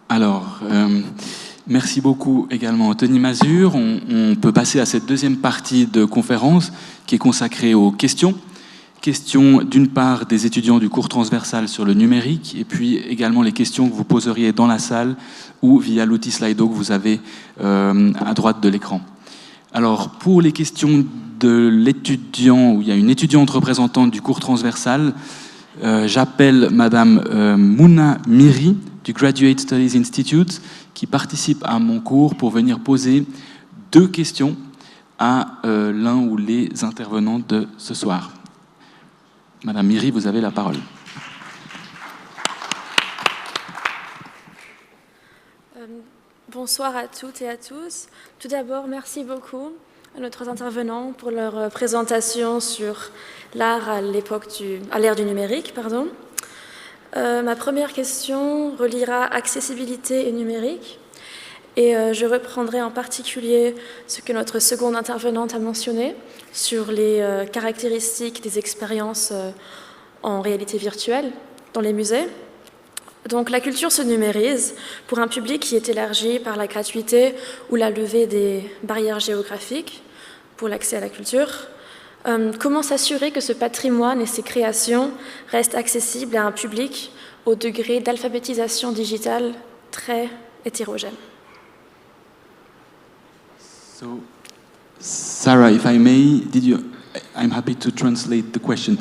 Alors, merci beaucoup également Tony Mazur. On peut passer à cette deuxième partie de conférence qui est consacrée aux questions. Questions d'une part des étudiants du cours transversal sur le numérique et puis également les questions que vous poseriez dans la salle ou via l'outil Slido que vous avez à droite de l'écran. Alors, pour les questions de l'étudiant, où il y a une étudiante représentante du cours transversal, j'appelle Madame Mouna Miri du Graduate Studies Institute qui participe à mon cours pour venir poser 2 questions à l'un ou les intervenants de ce soir. Madame Miri, vous avez la parole. Bonsoir à toutes et à tous. Tout d'abord, merci beaucoup à nos 3 intervenants pour leur présentation sur l'art à l'ère du numérique. Ma première question reliera accessibilité et numérique. Et je reprendrai en particulier ce que notre seconde intervenante a mentionné sur les caractéristiques des expériences en réalité virtuelle dans les musées. Donc la culture se numérise pour un public qui est élargi par la gratuité ou la levée des barrières géographiques pour l'accès à la culture. Comment s'assurer que ce patrimoine et ces créations restent accessibles à un public au degré d'alphabétisation digitale très hétérogène? So, Sarah, if I may, I'm happy to translate the question.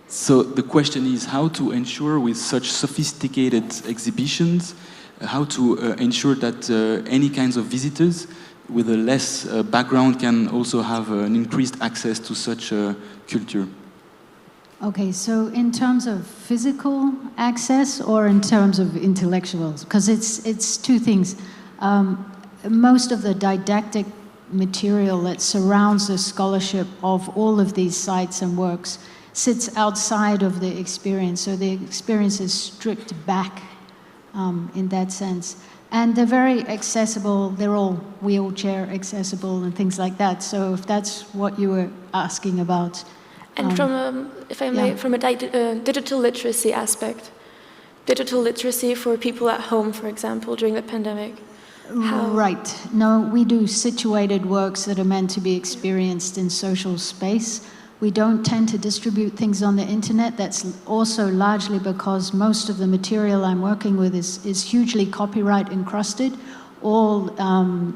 So the question is how to ensure with such sophisticated exhibitions, how to ensure that any kinds of visitors with a less background can also have an increased access to such culture. Okay, so in terms of physical access or in terms of intellectuals? Because it's 2 things. Most of the didactic material that surrounds the scholarship of all of these sites and works sits outside of the experience, so the experience is stripped back in that sense. And they're very accessible, they're all wheelchair accessible and things like that, so if that's what you were asking about. And from, if I may, from a digital literacy aspect, digital literacy for people at home, for example, during the pandemic. Right. No, we do situated works that are meant to be experienced in social space. We don't tend to distribute things on the internet. That's also largely because most of the material I'm working with is hugely copyright encrusted all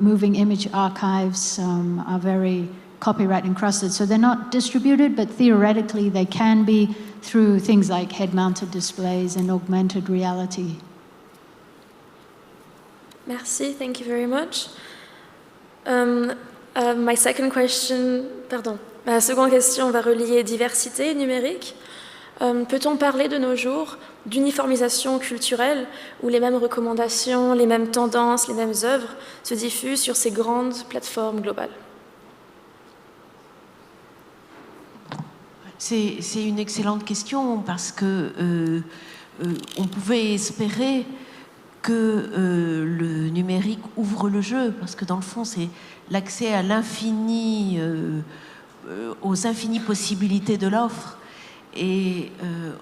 moving image archives are very copyright encrusted. So they're not distributed, but theoretically they can be through things like head-mounted displays and augmented reality. Merci, thank you very much. Ma seconde question va relier diversité et numérique. Peut-on parler de nos jours d'uniformisation culturelle où les mêmes recommandations, les mêmes tendances, les mêmes œuvres se diffusent sur ces grandes plateformes globales? C'est une excellente question parce que on pouvait espérer que le numérique ouvre le jeu, parce que dans le fond, c'est l'accès à l'infini, aux infinies possibilités de l'offre. Et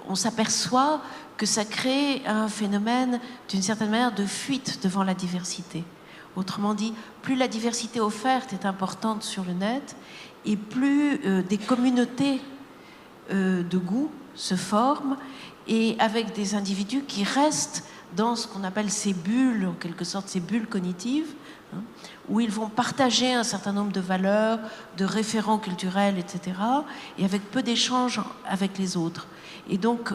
on s'aperçoit que ça crée un phénomène, d'une certaine manière, de fuite devant la diversité. Autrement dit, plus la diversité offerte est importante sur le net, et plus des communautés de goût se forment, et avec des individus qui restent dans ce qu'on appelle ces bulles, en quelque sorte ces bulles cognitives, où ils vont partager un certain nombre de valeurs, de référents culturels, etc., et avec peu d'échanges avec les autres. Et donc,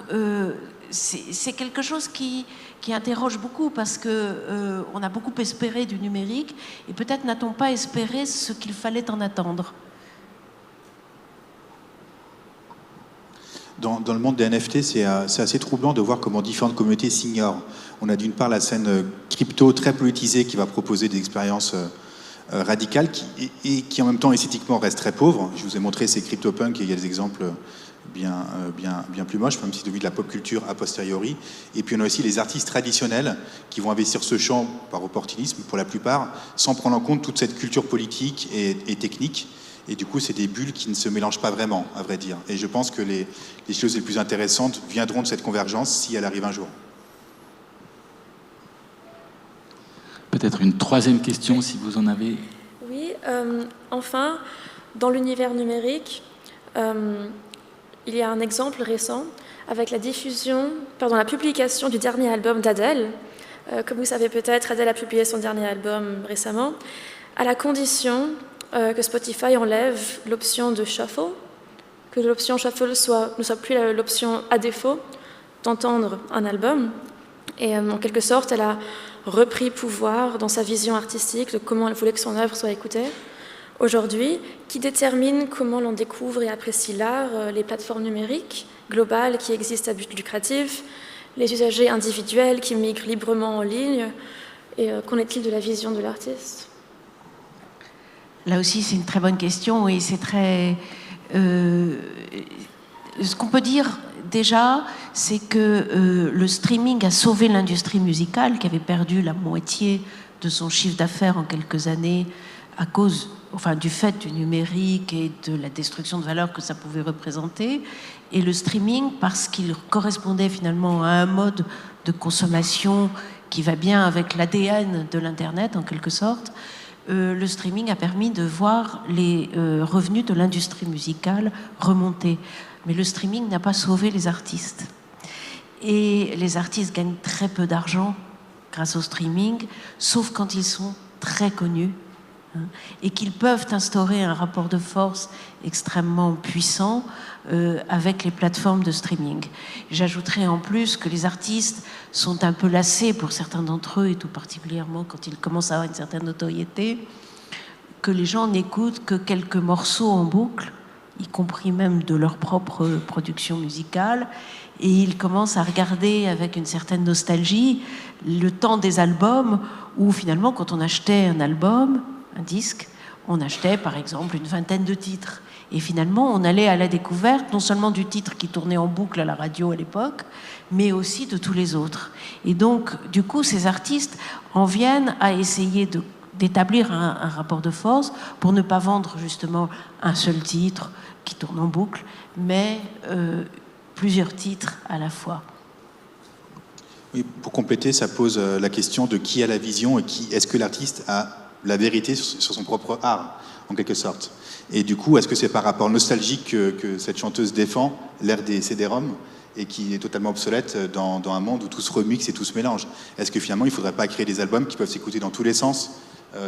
c'est quelque chose qui interroge beaucoup, parce que on a beaucoup espéré du numérique, et peut-être n'a-t-on pas espéré ce qu'il fallait en attendre. Dans le monde des NFT, c'est assez troublant de voir comment différentes communautés s'ignorent. On a d'une part la scène crypto très politisée qui va proposer des expériences radicales et qui en même temps esthétiquement reste très pauvre. Je vous ai montré ces CryptoPunk et il y a des exemples bien plus moches, même si celui de la pop culture a posteriori. Et puis on a aussi les artistes traditionnels qui vont investir ce champ par opportunisme pour la plupart, sans prendre en compte toute cette culture politique et technique. Et du coup, c'est des bulles qui ne se mélangent pas vraiment, à vrai dire. Et je pense que les choses les plus intéressantes viendront de cette convergence si elle arrive un jour. Peut-être une troisième question, si vous en avez. Oui, enfin, dans l'univers numérique, il y a un exemple récent avec la publication du dernier album d'Adèle. Comme vous savez peut-être, Adèle a publié son dernier album récemment, à la condition que Spotify enlève l'option de shuffle, que l'option shuffle ne soit plus l'option à défaut d'entendre un album. Et en quelque sorte, elle a repris pouvoir dans sa vision artistique de comment elle voulait que son œuvre soit écoutée. Aujourd'hui, qui détermine comment l'on découvre et apprécie l'art? Les plateformes numériques globales qui existent à but lucratif, les usagers individuels qui migrent librement en ligne. Et qu'en est-il de la vision de l'artiste? Là aussi, c'est une très bonne question et c'est très... ce qu'on peut dire déjà, c'est que le streaming a sauvé l'industrie musicale qui avait perdu la moitié de son chiffre d'affaires en quelques années à cause, du fait du numérique et de la destruction de valeur que ça pouvait représenter. Et le streaming, parce qu'il correspondait finalement à un mode de consommation qui va bien avec l'ADN de l'Internet en quelque sorte, le streaming a permis de voir les revenus de l'industrie musicale remonter. Mais le streaming n'a pas sauvé les artistes. Et les artistes gagnent très peu d'argent grâce au streaming, sauf quand ils sont très connus, et qu'ils peuvent instaurer un rapport de force extrêmement puissant avec les plateformes de streaming. J'ajouterais en plus que les artistes sont un peu lassés, pour certains d'entre eux, et tout particulièrement quand ils commencent à avoir une certaine notoriété, que les gens n'écoutent que quelques morceaux en boucle, y compris même de leur propre production musicale, et ils commencent à regarder avec une certaine nostalgie le temps des albums, où finalement, quand on achetait un album, un disque, on achetait par exemple une vingtaine de titres. Et finalement, on allait à la découverte non seulement du titre qui tournait en boucle à la radio à l'époque, mais aussi de tous les autres. Et donc, du coup, ces artistes en viennent à essayer d'établir un rapport de force pour ne pas vendre justement un seul titre qui tourne en boucle, mais plusieurs titres à la fois. Oui, pour compléter, ça pose la question de qui a la vision et est-ce que l'artiste a la vérité sur son propre art, en quelque sorte. Et du coup, est-ce que c'est par rapport nostalgique que cette chanteuse défend l'ère des CD-ROM? et qui est totalement obsolète dans un monde où tout se remixe et tout se mélange. Est-ce que finalement, il ne faudrait pas créer des albums qui peuvent s'écouter dans tous les sens,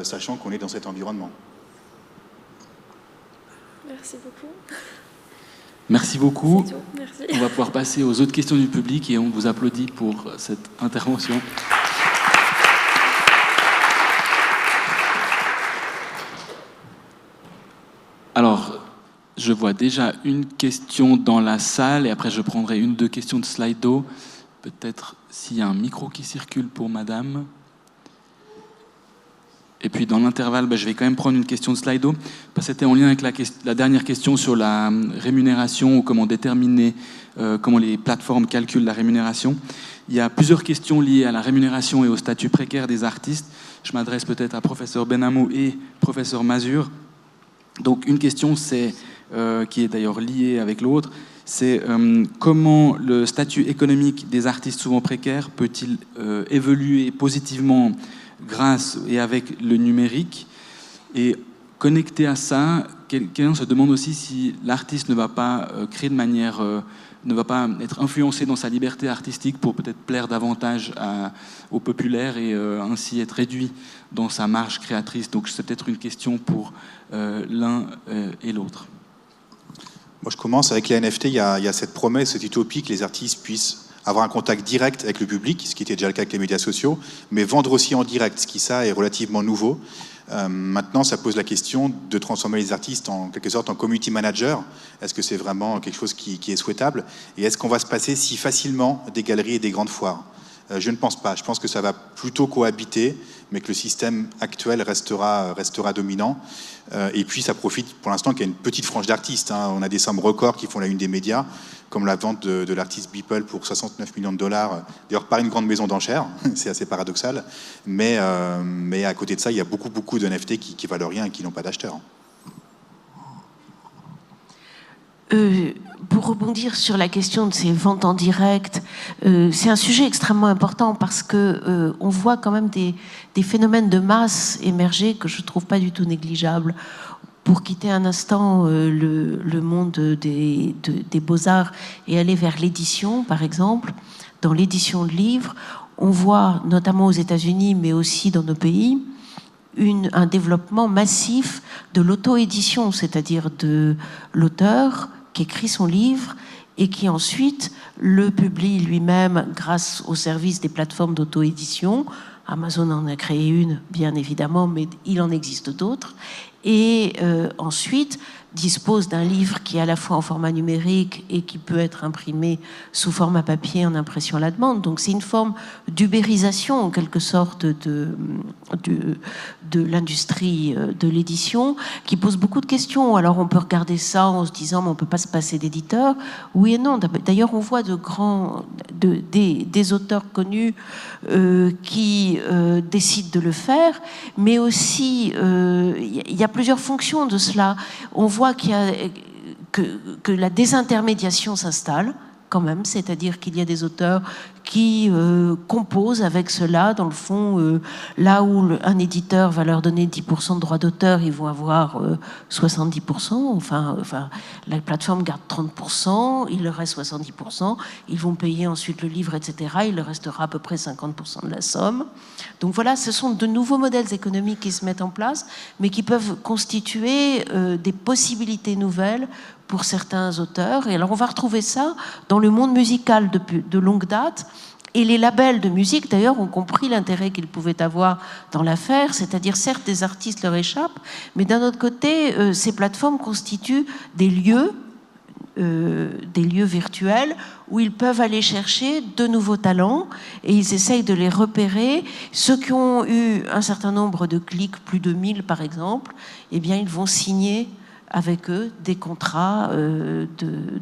sachant qu'on est dans cet environnement? Merci beaucoup. Merci beaucoup. C'est tout. Merci. On va pouvoir passer aux autres questions du public et on vous applaudit pour cette intervention. Alors, je vois déjà une question dans la salle et après je prendrai une ou deux questions de Slido. Peut-être s'il y a un micro qui circule pour madame. Et puis dans l'intervalle, je vais quand même prendre une question de Slido, parce que c'était en lien avec la dernière question sur la rémunération ou comment déterminer, comment les plateformes calculent la rémunération. Il y a plusieurs questions liées à la rémunération et au statut précaire des artistes. Je m'adresse peut-être à professeur Benhamou et professeur Mazur. Donc une question, c'est, qui est d'ailleurs liée avec l'autre, c'est comment le statut économique des artistes souvent précaires peut-il évoluer positivement grâce et avec le numérique. Et connecté à ça, quelqu'un se demande aussi si l'artiste ne va pas créer de manière, ne va pas être influencé dans sa liberté artistique pour peut-être plaire davantage au populaire et ainsi être réduit dans sa marge créatrice. Donc c'est peut-être une question pour l'un et l'autre. Moi, je commence avec les NFT. Il y a cette promesse, cette utopie que les artistes puissent avoir un contact direct avec le public, ce qui était déjà le cas avec les médias sociaux, mais vendre aussi en direct, ce qui, ça, est relativement nouveau. Maintenant, ça pose la question de transformer les artistes en quelque sorte en community manager. Est-ce que c'est vraiment quelque chose qui est souhaitable? Et est-ce qu'on va se passer si facilement des galeries et des grandes foires? Je ne pense pas. Je pense que ça va plutôt cohabiter, mais que le système actuel restera dominant. Et puis, ça profite pour l'instant qu'il y a une petite frange d'artistes. On a des sommes records qui font la une des médias, comme la vente de l'artiste Beeple pour 69 millions de dollars, d'ailleurs par une grande maison d'enchères, c'est assez paradoxal, mais à côté de ça, il y a beaucoup de NFT qui valent rien et qui n'ont pas d'acheteurs. Pour rebondir sur la question de ces ventes en direct, c'est un sujet extrêmement important parce que on voit quand même des phénomènes de masse émerger que je trouve pas du tout négligeables. Pour quitter un instant le monde des beaux-arts et aller vers l'édition, par exemple, dans l'édition de livres, on voit, notamment aux États-Unis, mais aussi dans nos pays, un développement massif de l'auto-édition, c'est-à-dire de l'auteur qui écrit son livre et qui ensuite le publie lui-même grâce au service des plateformes d'auto-édition. Amazon en a créé une, bien évidemment, mais il en existe d'autres. Et ensuite dispose d'un livre qui est à la fois en format numérique et qui peut être imprimé sous format papier en impression à la demande. Donc c'est une forme d'ubérisation en quelque sorte de l'industrie de l'édition qui pose beaucoup de questions. Alors on peut regarder ça en se disant mais on ne peut pas se passer d'éditeurs. Oui et non. D'ailleurs on voit des auteurs connus qui décident de le faire, mais aussi il y a plusieurs fonctions de cela. On voit que la désintermédiation s'installe quand même, c'est-à-dire qu'il y a des auteurs qui composent avec cela, dans le fond, là où un éditeur va leur donner 10% de droits d'auteur, ils vont avoir 70%, enfin, la plateforme garde 30%, il leur reste 70%, ils vont payer ensuite le livre, etc., il leur restera à peu près 50% de la somme. Donc voilà, ce sont de nouveaux modèles économiques qui se mettent en place, mais qui peuvent constituer des possibilités nouvelles pour certains auteurs. Et alors on va retrouver ça dans le monde musical depuis de longue date. Et les labels de musique, d'ailleurs, ont compris l'intérêt qu'ils pouvaient avoir dans l'affaire, c'est-à-dire, certes, des artistes leur échappent, mais d'un autre côté, ces plateformes constituent des lieux virtuels où ils peuvent aller chercher de nouveaux talents et ils essayent de les repérer. Ceux qui ont eu un certain nombre de clics, plus de 1000 par exemple, eh bien, ils vont signer avec eux des contrats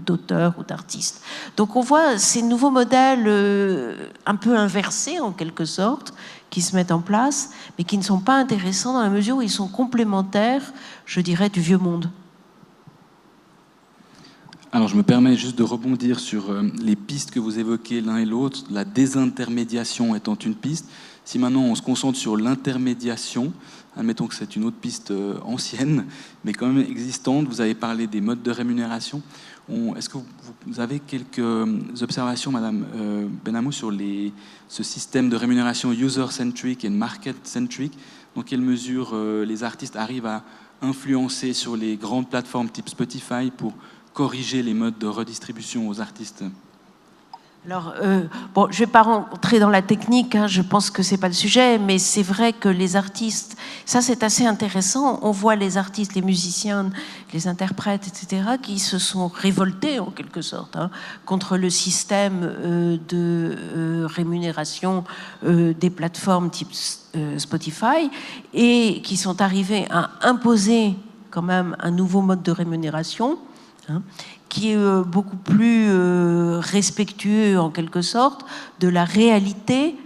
d'auteurs ou d'artistes. Donc on voit ces nouveaux modèles un peu inversés en quelque sorte qui se mettent en place, mais qui ne sont pas intéressants dans la mesure où ils sont complémentaires, je dirais, du vieux monde. Alors je me permets juste de rebondir sur les pistes que vous évoquez l'un et l'autre, la désintermédiation étant une piste. Si maintenant on se concentre sur l'intermédiation, admettons que c'est une autre piste ancienne, mais quand même existante, vous avez parlé des modes de rémunération. Est-ce que vous avez quelques observations, Madame Benhamou, sur ce système de rémunération user-centric et market-centric? Dans quelle mesure les artistes arrivent à influencer sur les grandes plateformes type Spotify pour corriger les modes de redistribution aux artistes? Alors, bon, je ne vais pas rentrer dans la technique, hein, je pense que ce n'est pas le sujet, mais c'est vrai que les artistes, ça c'est assez intéressant, on voit les artistes, les musiciens, les interprètes, etc., qui se sont révoltés en quelque sorte hein, contre le système de rémunération des plateformes type Spotify, et qui sont arrivés à imposer quand même un nouveau mode de rémunération, hein, qui est beaucoup plus respectueux, en quelque sorte, de la réalité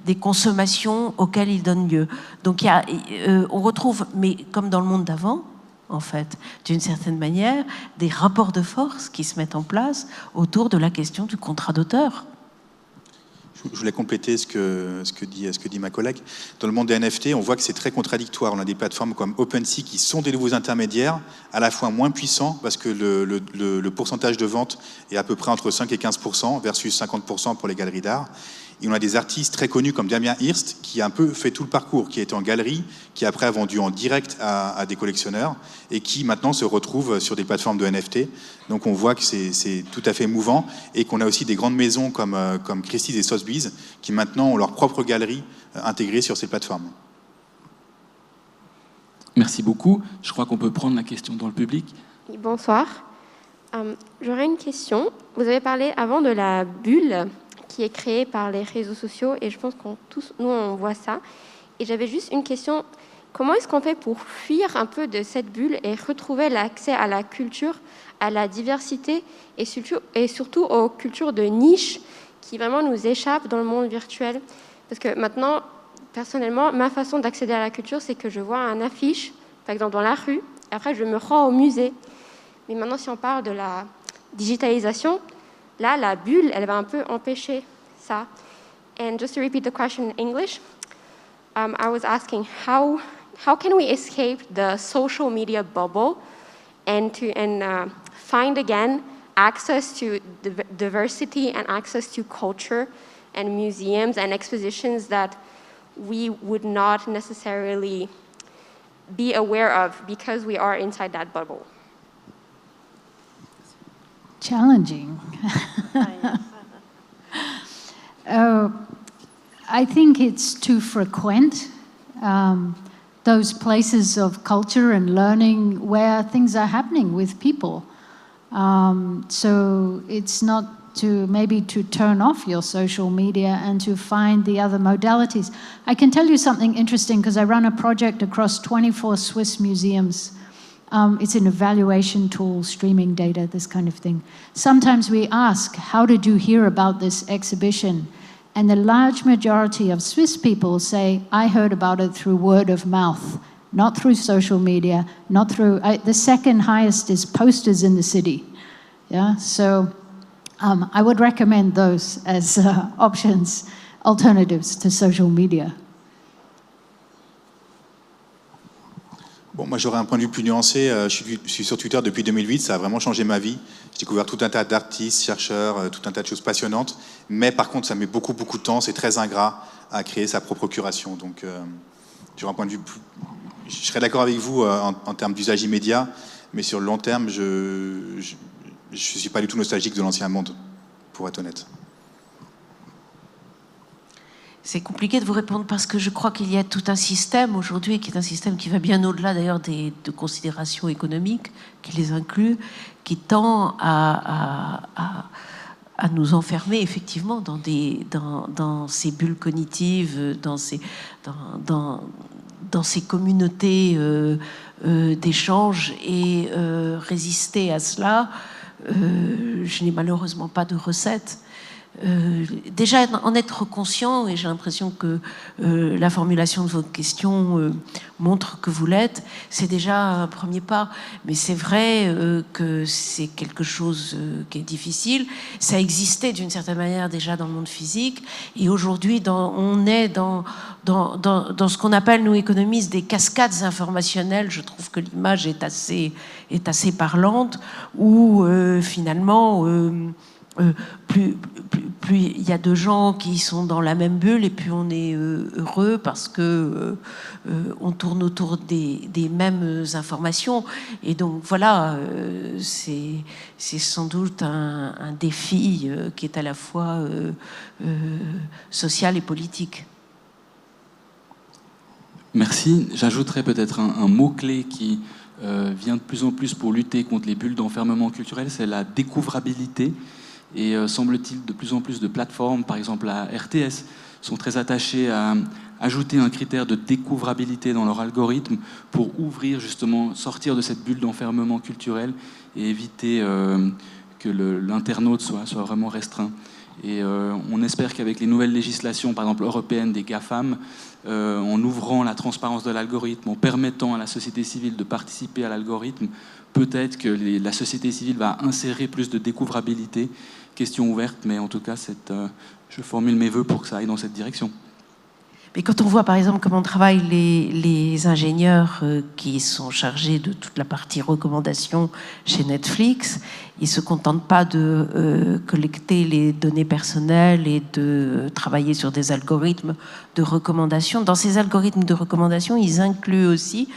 des consommations auxquelles il donne lieu. Donc on retrouve, mais comme dans le monde d'avant, en fait, d'une certaine manière, des rapports de force qui se mettent en place autour de la question du contrat d'auteur. Je voulais compléter ce que dit ma collègue. Dans le monde des NFT, on voit que c'est très contradictoire. On a des plateformes comme OpenSea qui sont des nouveaux intermédiaires, à la fois moins puissants, parce que le pourcentage de vente est à peu près entre 5 et 15%, versus 50% pour les galeries d'art. Et on a des artistes très connus comme Damien Hirst, qui a un peu fait tout le parcours, qui a été en galerie, qui après a vendu en direct à des collectionneurs, et qui maintenant se retrouve sur des plateformes de NFT. Donc on voit que c'est tout à fait mouvant, et qu'on a aussi des grandes maisons comme Christie's et Sotheby's, qui maintenant ont leur propre galerie intégrée sur ces plateformes. Merci beaucoup. Je crois qu'on peut prendre la question dans le public. Bonsoir. J'aurais une question. Vous avez parlé avant de la bulle qui est créée par les réseaux sociaux, et je pense qu'on tous, nous, on voit ça. Et j'avais juste une question. Comment est-ce qu'on fait pour fuir un peu de cette bulle et retrouver l'accès à la culture, à la diversité, et surtout aux cultures de niche qui vraiment nous échappent dans le monde virtuel? Parce que maintenant, personnellement, ma façon d'accéder à la culture, c'est que je vois un affiche, par exemple dans la rue, et après je me rends au musée. Mais maintenant, si on parle de la digitalisation, là, la bulle, elle va un peu empêcher ça. And just to repeat the question in English, I was asking how can we escape the social media bubble and find again access to diversity and access to culture and museums and expositions that we would not necessarily be aware of because we are inside that bubble? Challenging. I think it's to frequent those places of culture and learning where things are happening with people. So it's not maybe to turn off your social media and to find the other modalities. I can tell you something interesting because I run a project across 24 Swiss museums. It's an evaluation tool, streaming data, this kind of thing. Sometimes we ask, how did you hear about this exhibition? And the large majority of Swiss people say, I heard about it through word of mouth, not through social media, not through... the second highest is posters in the city. Yeah, so I would recommend those as options, alternatives to social media. Bon, moi j'aurais un point de vue plus nuancé. Je suis sur Twitter depuis 2008, ça a vraiment changé ma vie. J'ai découvert tout un tas d'artistes, chercheurs, tout un tas de choses passionnantes. Mais par contre, ça met beaucoup de temps, c'est très ingrat à créer sa propre curation. Donc j'aurais un point de vue plus... Je serais d'accord avec vous en termes d'usage immédiat, mais sur le long terme, je ne suis pas du tout nostalgique de l'ancien monde, pour être honnête. C'est compliqué de vous répondre parce que je crois qu'il y a tout un système aujourd'hui qui est un système qui va bien au-delà d'ailleurs de considérations économiques, qui les inclut, qui tend à nous enfermer effectivement dans ces bulles cognitives, dans ces communautés d'échange, et résister à cela, je n'ai malheureusement pas de recette. déjà en être conscient, et j'ai l'impression que la formulation de votre question montre que vous l'êtes, c'est déjà un premier pas. Mais c'est vrai que c'est quelque chose qui est difficile. Ça existait d'une certaine manière déjà dans le monde physique, et aujourd'hui on est dans ce qu'on appelle, nous économistes, des cascades informationnelles. Je trouve que l'image est assez parlante, où finalement plus il y a de gens qui sont dans la même bulle, et puis on est heureux parce que on tourne autour des mêmes informations. Et donc voilà, c'est sans doute un défi qui est à la fois social et politique. Merci. J'ajouterais peut-être un mot-clé qui vient de plus en plus pour lutter contre les bulles d'enfermement culturel, c'est la découvrabilité. Et semble-t-il, de plus en plus de plateformes, par exemple la RTS, sont très attachées à ajouter un critère de découvrabilité dans leur algorithme pour ouvrir, justement, sortir de cette bulle d'enfermement culturel et éviter que l'internaute soit vraiment restreint. Et on espère qu'avec les nouvelles législations, par exemple européennes des GAFAM, en ouvrant la transparence de l'algorithme, en permettant à la société civile de participer à l'algorithme, peut-être que la société civile va insérer plus de découvrabilité. Question ouverte, mais en tout cas, je formule mes vœux pour que ça aille dans cette direction. Mais quand on voit par exemple comment travaillent les ingénieurs qui sont chargés de toute la partie recommandation chez Netflix, ils ne se contentent pas de collecter les données personnelles et de travailler sur des algorithmes de recommandation. Dans ces algorithmes de recommandation, ils incluent aussi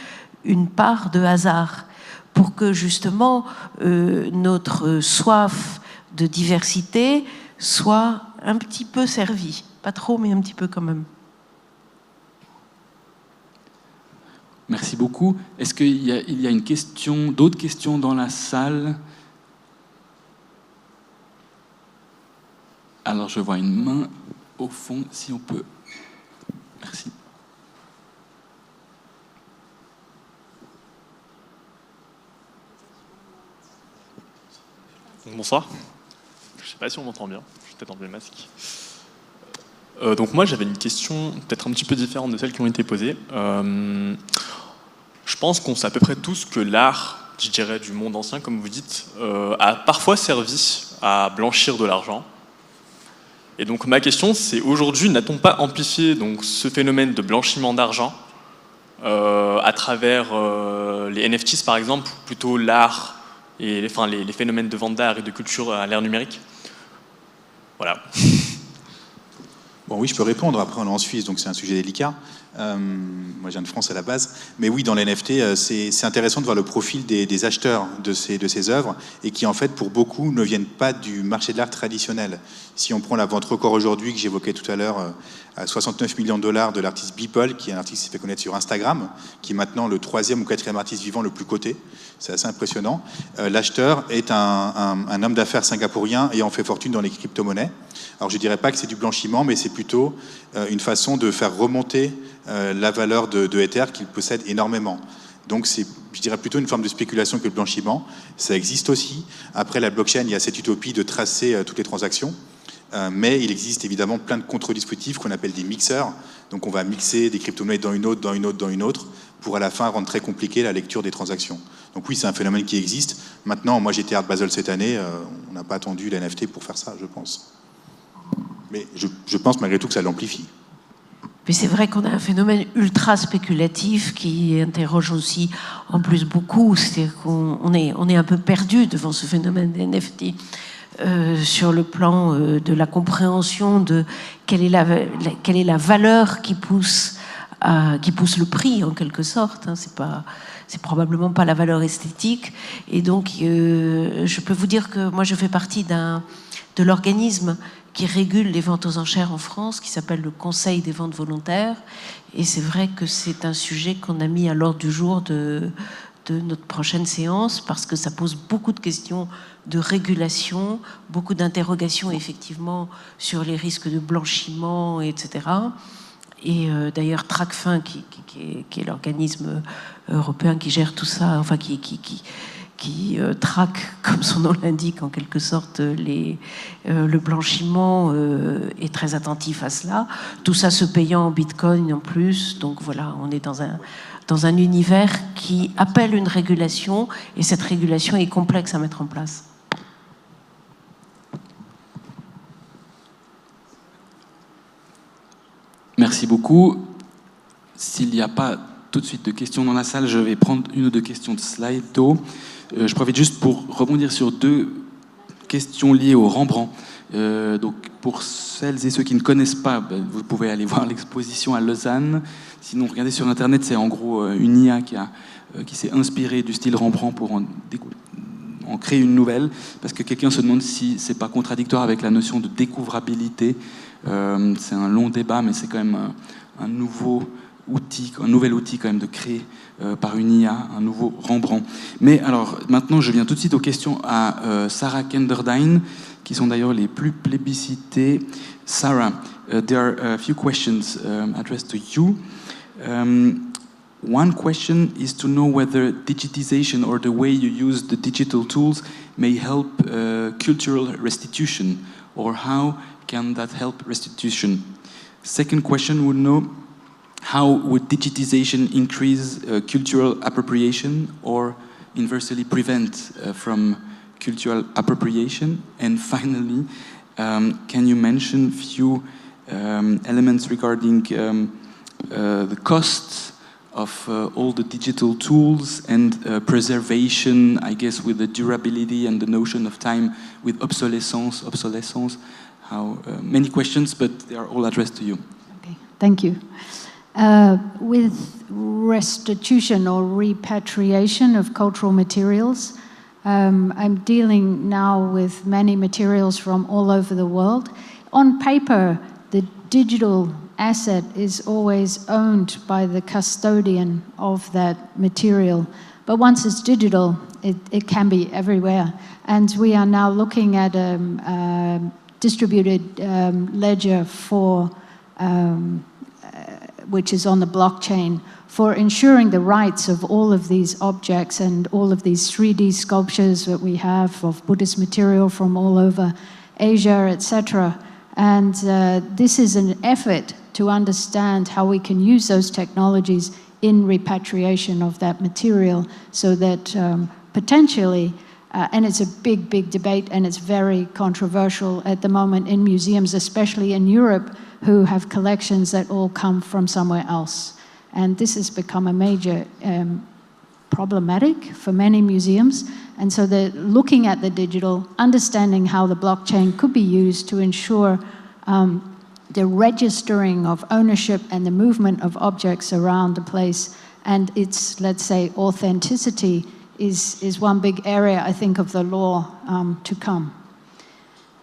une part de hasard pour que justement notre soif de diversité soit un petit peu servie. Pas trop, mais un petit peu quand même. Merci beaucoup. Est-ce qu'il y a d'autres questions dans la salle? Alors, je vois une main au fond, si on peut. Merci. Bonsoir. Je ne sais pas si on m'entend bien. Je vais peut-être enlever le masque. Donc moi, j'avais une question peut-être un petit peu différente de celles qui ont été posées. Je pense qu'on sait à peu près tous que l'art, je dirais, du monde ancien, comme vous dites, a parfois servi à blanchir de l'argent. Et donc ma question, c'est aujourd'hui, n'a-t-on pas amplifié donc, ce phénomène de blanchiment d'argent à travers les NFTs, par exemple, ou plutôt l'art et les phénomènes de vente d'art et de culture à l'ère numérique? Voilà. Bon, oui, je peux répondre. Après, on est en Suisse, donc c'est un sujet délicat. Moi, je viens de France à la base. Mais oui, dans les NFT, c'est intéressant de voir le profil des acheteurs de ces œuvres et qui, en fait, pour beaucoup, ne viennent pas du marché de l'art traditionnel. Si on prend la vente record aujourd'hui, que j'évoquais tout à l'heure, à 69 millions de dollars de l'artiste Beeple, qui est un artiste qui s'est fait connaître sur Instagram, qui est maintenant le 3e ou 4e artiste vivant le plus coté. C'est assez impressionnant. L'acheteur est un homme d'affaires singapourien ayant fait fortune dans les crypto-monnaies. Alors, je ne dirais pas que c'est du blanchiment, mais c'est plutôt une façon de faire remonter la valeur de Ether qu'il possède énormément. Donc, c'est, je dirais, plutôt une forme de spéculation que le blanchiment. Ça existe aussi. Après la blockchain, il y a cette utopie de tracer toutes les transactions. Mais il existe évidemment plein de contre-dispositifs qu'on appelle des mixeurs. Donc, on va mixer des crypto-monnaies dans une autre, dans une autre, dans une autre, pour à la fin rendre très compliqué la lecture des transactions. Donc oui, c'est un phénomène qui existe. Maintenant, moi j'étais Art Basel cette année, on n'a pas attendu la NFT pour faire ça, je pense. Mais je pense malgré tout que ça l'amplifie. Mais c'est vrai qu'on a un phénomène ultra spéculatif qui interroge aussi en plus beaucoup. C'est-à-dire qu'on est un peu perdu devant ce phénomène des NFT sur le plan de la compréhension de quelle est la valeur qui pousse le prix en quelque sorte. C'est probablement pas la valeur esthétique. Et donc, je peux vous dire que moi, je fais partie de l'organisme qui régule les ventes aux enchères en France, qui s'appelle le Conseil des ventes volontaires. Et c'est vrai que c'est un sujet qu'on a mis à l'ordre du jour de notre prochaine séance, parce que ça pose beaucoup de questions de régulation, beaucoup d'interrogations effectivement sur les risques de blanchiment, etc. Et d'ailleurs, Tracfin, qui est l'organisme européen qui gère tout ça, enfin qui qui traque, comme son nom l'indique, en quelque sorte, le blanchiment est très attentif à cela. Tout ça se payant en bitcoin en plus. Donc voilà, on est dans un univers qui appelle une régulation, et cette régulation est complexe à mettre en place. Merci beaucoup. S'il n'y a pas tout de suite de questions dans la salle, je vais prendre une ou deux questions de Slido. Je profite juste pour rebondir sur deux questions liées au Rembrandt. Donc, pour celles et ceux qui ne connaissent pas, vous pouvez aller voir l'exposition à Lausanne. Sinon, regardez sur Internet, c'est en gros une IA qui s'est inspirée du style Rembrandt pour en créer une nouvelle, parce que quelqu'un se demande si c'est pas contradictoire avec la notion de découvrabilité. C'est un long débat, mais c'est quand même un nouvel outil quand même de créer par une IA un nouveau Rembrandt. Mais alors maintenant je viens tout de suite aux questions à Sarah Kenderdine, qui sont d'ailleurs les plus plébiscitées. Sarah, there are a few questions addressed to you. One question is to know whether digitization or the way you use the digital tools may help cultural restitution, or how can that help restitution? Second question would know, how would digitization increase cultural appropriation or inversely prevent from cultural appropriation? And finally, can you mention a few elements regarding the costs of all the digital tools and preservation, I guess, with the durability and the notion of time, with obsolescence, how many questions, but they are all addressed to you. Okay, thank you. With restitution or repatriation of cultural materials, I'm dealing now with many materials from all over the world. On paper, the digital asset is always owned by the custodian of that material. But once it's digital, it can be everywhere. And we are now looking at a distributed ledger for which is on the blockchain, for ensuring the rights of all of these objects and all of these 3D sculptures that we have of Buddhist material from all over Asia, etc. And this is an effort to understand how we can use those technologies in repatriation of that material, so that potentially, and it's a big, big debate, and it's very controversial at the moment in museums, especially in Europe, who have collections that all come from somewhere else. And this has become a major problematic for many museums. And so they're looking at the digital, understanding how the blockchain could be used to ensure the registering of ownership and the movement of objects around the place, and its, let's say, authenticity is one big area, I think, of the law to come.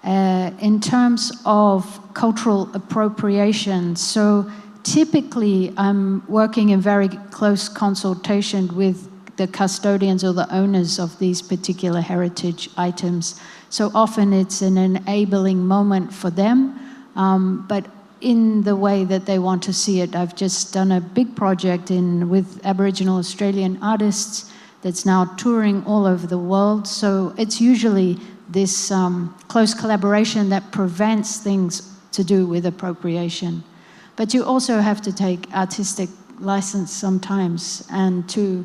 In terms of cultural appropriation, so typically I'm working in very close consultation with the custodians or the owners of these particular heritage items. So often it's an enabling moment for them, but in the way that they want to see it. I've just done a big project with Aboriginal Australian artists that's now touring all over the world. So it's usually this close collaboration that prevents things to do with appropriation. But you also have to take artistic license sometimes and to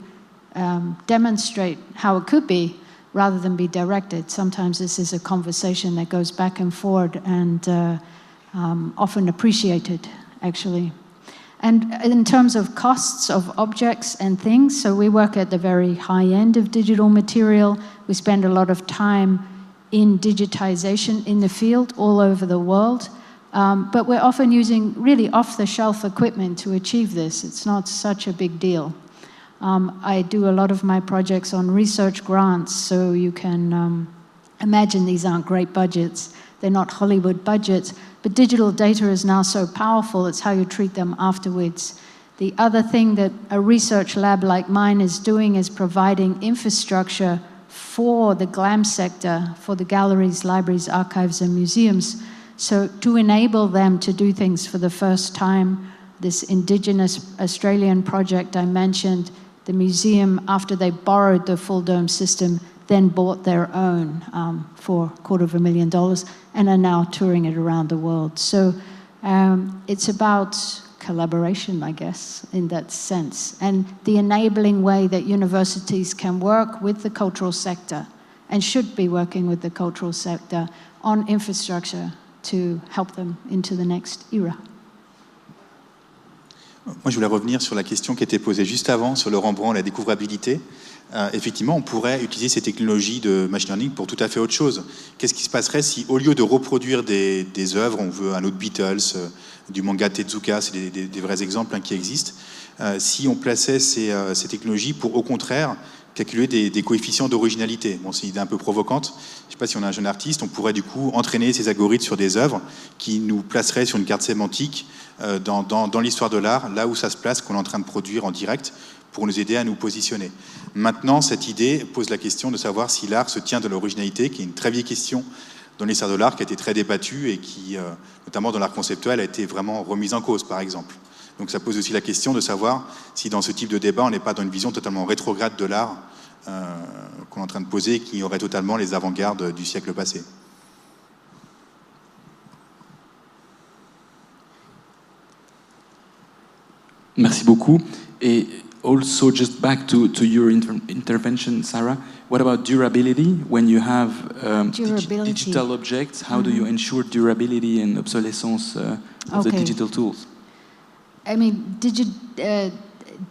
demonstrate how it could be rather than be directed. Sometimes this is a conversation that goes back and forward and often appreciated, actually. And in terms of costs of objects and things, so we work at the very high end of digital material. We spend a lot of time in digitization in the field all over the world. But we're often using really off-the-shelf equipment to achieve this. It's not such a big deal. I do a lot of my projects on research grants, so you can imagine these aren't great budgets. They're not Hollywood budgets, but digital data is now so powerful, it's how you treat them afterwards. The other thing that a research lab like mine is doing is providing infrastructure for the GLAM sector, for the galleries, libraries, archives, and museums. So to enable them to do things for the first time, this Indigenous Australian project I mentioned, The museum, after they borrowed the full dome system, then bought their own for $250,000 and are now touring it around the world. So it's about collaboration, I guess, in that sense, and the enabling way that universities can work with the cultural sector and should be working with the cultural sector on infrastructure to help them into the next era. Moi, je voulais revenir sur la question qui était posée juste avant, sur le Rembrandt, la découvrabilité. Effectivement, on pourrait utiliser ces technologies de machine learning pour tout à fait autre chose. Qu'est-ce qui se passerait si, au lieu de reproduire des œuvres, on veut un autre Beatles, du manga Tezuka, c'est des vrais exemples qui existent, si on plaçait ces technologies pour, au contraire, calculer des coefficients d'originalité. Bon, c'est une idée un peu provocante. Je ne sais pas si on a un jeune artiste, on pourrait du coup entraîner ces algorithmes sur des œuvres qui nous placeraient sur une carte sémantique dans l'histoire de l'art, là où ça se place, qu'on est en train de produire en direct, pour nous aider à nous positionner. Maintenant, cette idée pose la question de savoir si l'art se tient de l'originalité, qui est une très vieille question dans l'histoire de l'art, qui a été très débattue et qui, notamment dans l'art conceptuel, a été vraiment remise en cause, par exemple. Donc ça pose aussi la question de savoir si dans ce type de débat, on n'est pas dans une vision totalement rétrograde de l'art qu'on est en train de poser et qui ignorait totalement les avant-gardes du siècle passé. Merci beaucoup. Et also, just back to your intervention, Sarah, what about durability? When you have digital objects, how do you ensure durability and obsolescence of the digital tools? I mean,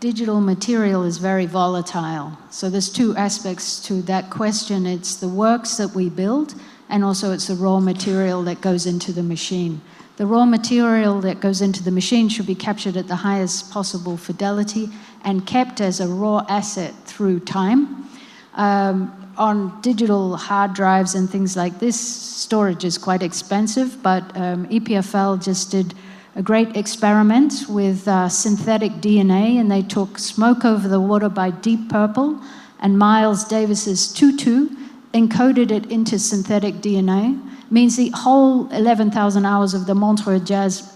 digital material is very volatile. So there's two aspects to that question. It's the works that we build, and also it's the raw material that goes into the machine. The raw material that goes into the machine should be captured at the highest possible fidelity and kept as a raw asset through time. On digital hard drives and things like this, storage is quite expensive, but EPFL just did a great experiment with synthetic DNA, and they took Smoke Over the Water by Deep Purple and Miles Davis's Tutu, encoded it into synthetic DNA. Means the whole 11,000 hours of the Montreux Jazz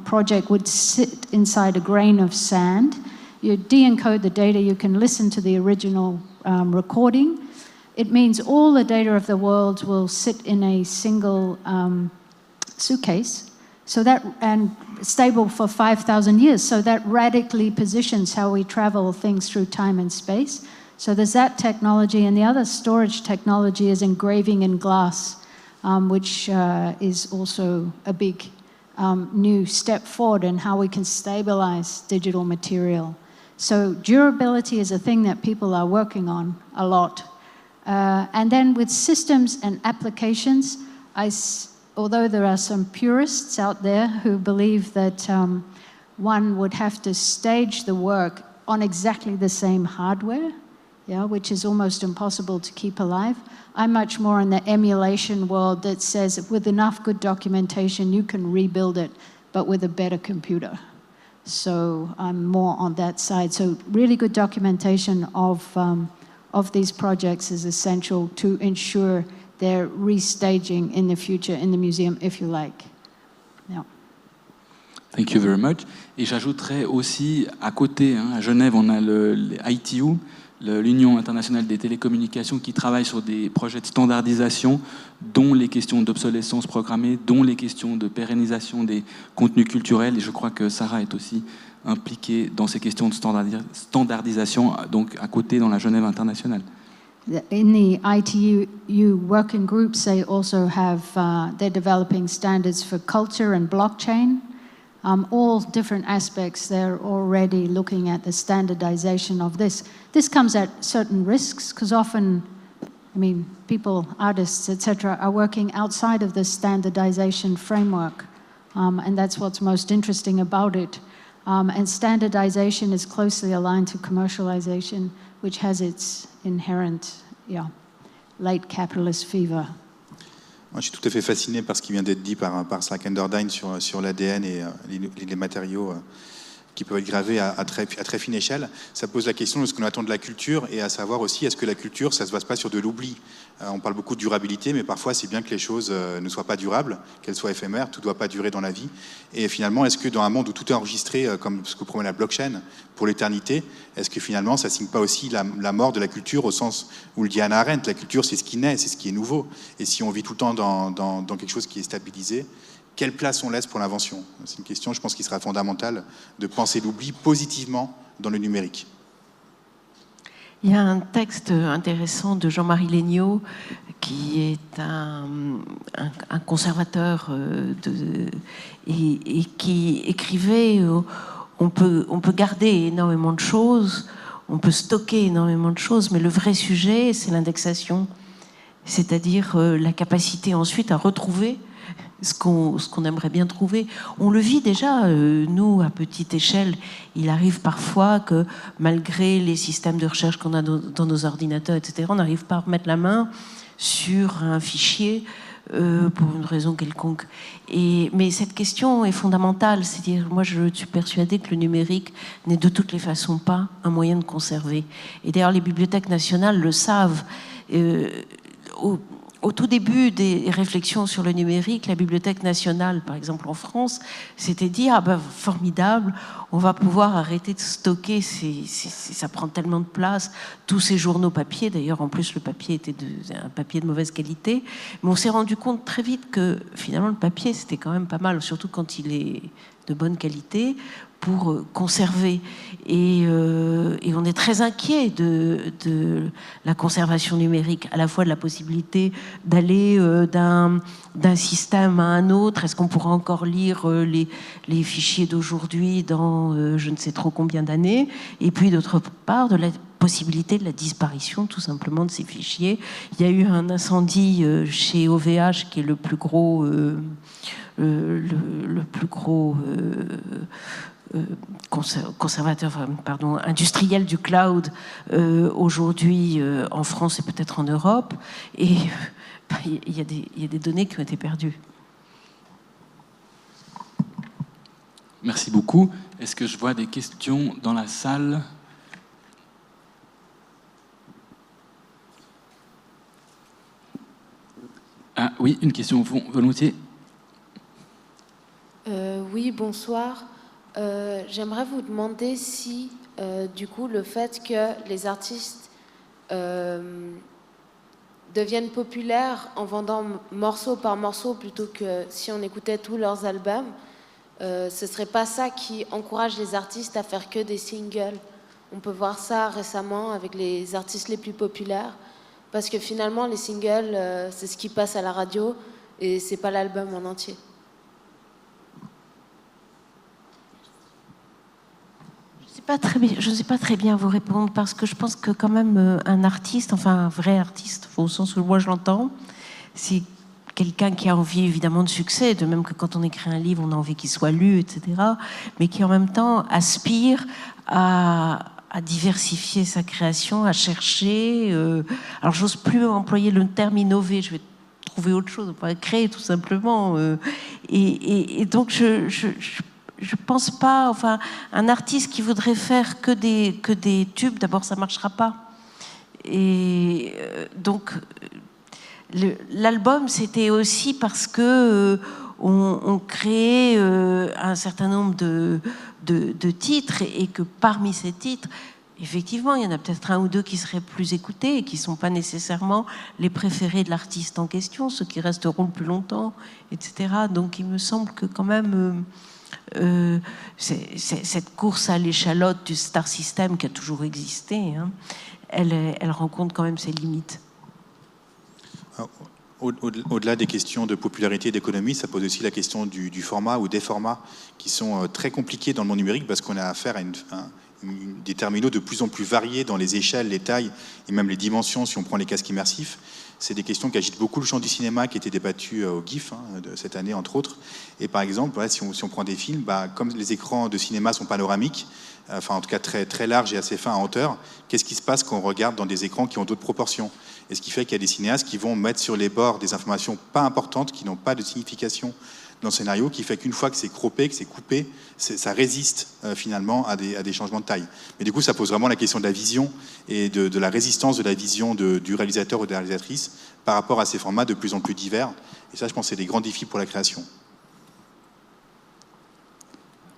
project would sit inside a grain of sand. You de-encode the data, you can listen to the original recording. It means all the data of the world will sit in a single suitcase, so that, and stable for 5,000 years. So that radically positions how we travel things through time and space. So there's that technology, and the other storage technology is engraving in glass, which is also a big new step forward in how we can stabilize digital material. So durability is a thing that people are working on a lot. And then with systems and applications, although there are some purists out there who believe that one would have to stage the work on exactly the same hardware, which is almost impossible to keep alive. I'm much more in the emulation world that says with enough good documentation, you can rebuild it, but with a better computer. So I'm more on that side. So really good documentation of these projects is essential to ensure their restaging in the future in the museum, if you like. Yeah. Thank you very much. Et j'ajouterais aussi, à côté, à Genève, on a l'ITU, l'Union internationale des télécommunications, qui travaille sur des projets de standardisation, dont les questions d'obsolescence programmée, dont les questions de pérennisation des contenus culturels. Et je crois que Sarah est aussi impliquée dans ces questions de standardisation, donc à côté dans la Genève internationale. In the ITU working groups, they also have, they're developing standards for culture and blockchain. All different aspects, they're already looking at the standardization of this. This comes at certain risks, because often, I mean, people, artists, etc., are working outside of the standardization framework. And that's what's most interesting about it. And standardization is closely aligned to commercialization, which has its inherent, late capitalist fever. Moi, je suis tout à fait fasciné par ce qui vient d'être dit par Sarah Kenderdine sur l'ADN et les matériaux qui peuvent être gravés à très fine échelle. Ça pose la question de ce qu'on attend de la culture et à savoir aussi, est-ce que la culture, ça ne se base pas sur de l'oubli? On parle beaucoup de durabilité, mais parfois c'est bien que les choses ne soient pas durables, qu'elles soient éphémères, tout ne doit pas durer dans la vie. Et finalement, est-ce que dans un monde où tout est enregistré, comme ce que promet la blockchain, pour l'éternité, est-ce que finalement ça ne signe pas aussi la mort de la culture au sens où le dit Hannah Arendt, la culture c'est ce qui naît, c'est ce qui est nouveau. Et si on vit tout le temps dans quelque chose qui est stabilisé, quelle place on laisse pour l'invention? C'est une question, je pense, qui sera fondamentale de penser l'oubli positivement dans le numérique. Il y a un texte intéressant de Jean-Marie Legnaud, qui est un conservateur et qui écrivait on peut garder énormément de choses, on peut stocker énormément de choses, mais le vrai sujet, c'est l'indexation, c'est-à-dire la capacité ensuite à retrouver ce qu'on aimerait bien trouver. On le vit déjà, nous, à petite échelle. Il arrive parfois que, malgré les systèmes de recherche qu'on a dans nos ordinateurs, etc., on n'arrive pas à remettre la main sur un fichier pour une raison quelconque. Mais cette question est fondamentale. C'est-à-dire, moi, je suis persuadée que le numérique n'est de toutes les façons pas un moyen de conserver. Et d'ailleurs, les bibliothèques nationales le savent. Au tout début des réflexions sur le numérique, la Bibliothèque nationale, par exemple en France, s'était dit « Ah ben formidable, on va pouvoir arrêter de stocker, ça prend tellement de place, tous ces journaux papier ». D'ailleurs, en plus, le papier était un papier de mauvaise qualité. Mais on s'est rendu compte très vite que finalement, le papier, c'était quand même pas mal, surtout quand il est de bonne qualité, pour conserver. Et on est très inquiet de la conservation numérique, à la fois de la possibilité d'aller d'un système à un autre. Est-ce qu'on pourra encore lire les fichiers d'aujourd'hui dans je ne sais trop combien d'années? Et puis d'autre part, de la possibilité de la disparition tout simplement de ces fichiers. Il y a eu un incendie chez OVH, qui est le plus gros industriel du cloud aujourd'hui en France et peut-être en Europe, et il y a des données qui ont été perdues. Merci beaucoup. Est-ce que je vois des questions dans la salle? Ah oui, une question volontiers. Oui, bonsoir. J'aimerais vous demander si, du coup, le fait que les artistes deviennent populaires en vendant morceau par morceau plutôt que si on écoutait tous leurs albums, ce serait pas ça qui encourage les artistes à faire que des singles. On peut voir ça récemment avec les artistes les plus populaires, parce que finalement, les singles, c'est ce qui passe à la radio et c'est pas l'album en entier. Je ne sais pas très bien vous répondre, parce que je pense que quand même un artiste, enfin un vrai artiste, au sens où moi je l'entends, c'est quelqu'un qui a envie évidemment de succès, de même que quand on écrit un livre, on a envie qu'il soit lu, etc., mais qui en même temps aspire à diversifier sa création, à chercher. Alors j'ose plus employer le terme innover, je vais trouver autre chose, on va créer tout simplement. Et donc je pense pas, enfin, un artiste qui voudrait faire que des tubes, d'abord ça marchera pas. Et donc l'album, c'était aussi parce que on créait un certain nombre de titres, et que parmi ces titres, effectivement, il y en a peut-être un ou deux qui seraient plus écoutés et qui ne sont pas nécessairement les préférés de l'artiste en question, ceux qui resteront le plus longtemps, etc. Donc il me semble que quand même cette course à l'échalote du star system qui a toujours existé, hein, elle rencontre quand même ses limites. Au-delà des questions de popularité et d'économie, ça pose aussi la question du format ou des formats qui sont très compliqués dans le monde numérique, parce qu'on a affaire à des terminaux de plus en plus variés dans les échelles, les tailles et même les dimensions, si on prend les casques immersifs. C'est des questions qui agitent beaucoup le champ du cinéma, qui étaient débattues au GIF de cette année, entre autres. Et par exemple, voilà, si on prend des films, comme les écrans de cinéma sont panoramiques, enfin en tout cas très, très larges et assez fins en hauteur, qu'est-ce qui se passe quand on regarde dans des écrans qui ont d'autres proportions? Et ce qui fait qu'il y a des cinéastes qui vont mettre sur les bords des informations pas importantes, qui n'ont pas de signification dans le scénario qui fait qu'une fois que c'est croppé, que c'est coupé, ça résiste finalement à des changements de taille. Mais du coup, ça pose vraiment la question de la vision et de la résistance de la vision du réalisateur ou de la réalisatrice par rapport à ces formats de plus en plus divers. Et ça, je pense que c'est des grands défis pour la création.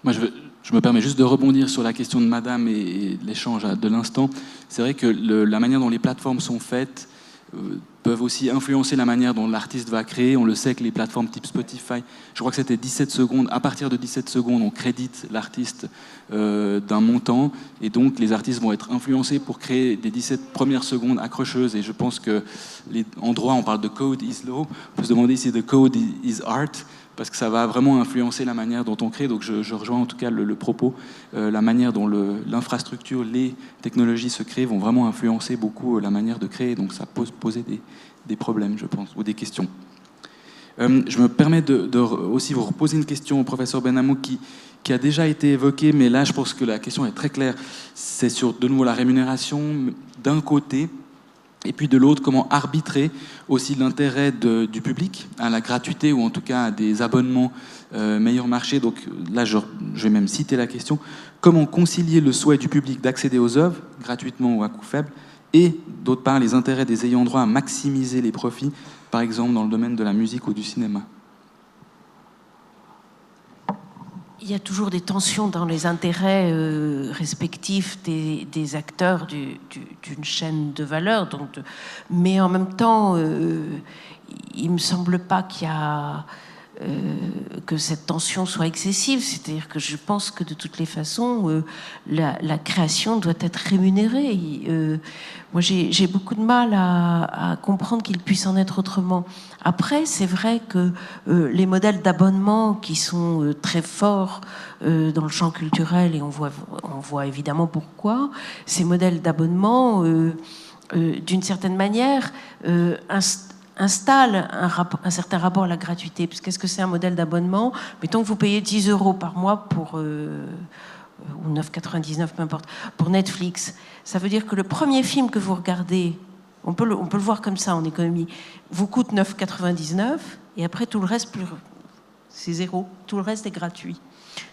Moi, je me permets juste de rebondir sur la question de Madame et l'échange de l'instant. C'est vrai que la manière dont les plateformes sont faites peuvent aussi influencer la manière dont l'artiste va créer. On le sait que les plateformes type Spotify, je crois que c'était 17 secondes, à partir de 17 secondes, on crédite l'artiste d'un montant, et donc les artistes vont être influencés pour créer des 17 premières secondes accrocheuses, et je pense que en droit, on parle de code is law, on peut se demander si the code is art, parce que ça va vraiment influencer la manière dont on crée. Donc je rejoins en tout cas le propos. La manière dont l'infrastructure, les technologies se créent vont vraiment influencer beaucoup la manière de créer. Donc ça peut poser des problèmes, je pense, ou des questions. Je me permets de aussi vous reposer une question au professeur Benhamou qui a déjà été évoquée, mais là je pense que la question est très claire. C'est sur de nouveau la rémunération d'un côté, et puis de l'autre, comment arbitrer aussi l'intérêt du public à la gratuité ou en tout cas à des abonnements meilleur marché. Donc là, je vais même citer la question. Comment concilier le souhait du public d'accéder aux œuvres gratuitement ou à coût faible et d'autre part les intérêts des ayants droit à maximiser les profits, par exemple dans le domaine de la musique ou du cinéma? Il y a toujours des tensions dans les intérêts respectifs des acteurs d'une chaîne de valeur. Mais en même temps, il ne me semble pas qu'il y a que cette tension soit excessive. C'est-à-dire que je pense que de toutes les façons, la création doit être rémunérée. Moi, j'ai beaucoup de mal à comprendre qu'il puisse en être autrement. Après, c'est vrai que les modèles d'abonnement qui sont très forts dans le champ culturel, et on voit évidemment pourquoi, ces modèles d'abonnement, d'une certaine manière, installe un certain rapport à la gratuité. Parce qu'est-ce que c'est un modèle d'abonnement? Mettons que vous payez 10 € par mois pour... ou 9,99, peu importe, pour Netflix. Ça veut dire que le premier film que vous regardez, on peut le voir comme ça en économie, vous coûte 9,99 et après tout le reste, c'est zéro. Tout le reste est gratuit.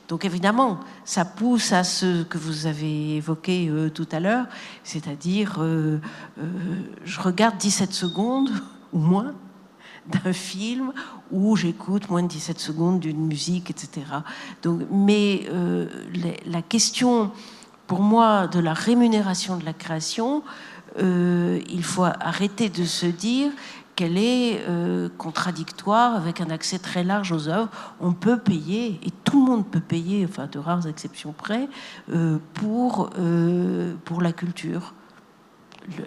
Donc évidemment, ça pousse à ce que vous avez évoqué tout à l'heure, c'est-à-dire je regarde 17 secondes ou moins d'un film où j'écoute moins de 17 secondes d'une musique, etc. Donc, mais la question, pour moi, de la rémunération de la création, il faut arrêter de se dire qu'elle est contradictoire avec un accès très large aux œuvres. On peut payer, et tout le monde peut payer, enfin de rares exceptions près, pour la culture.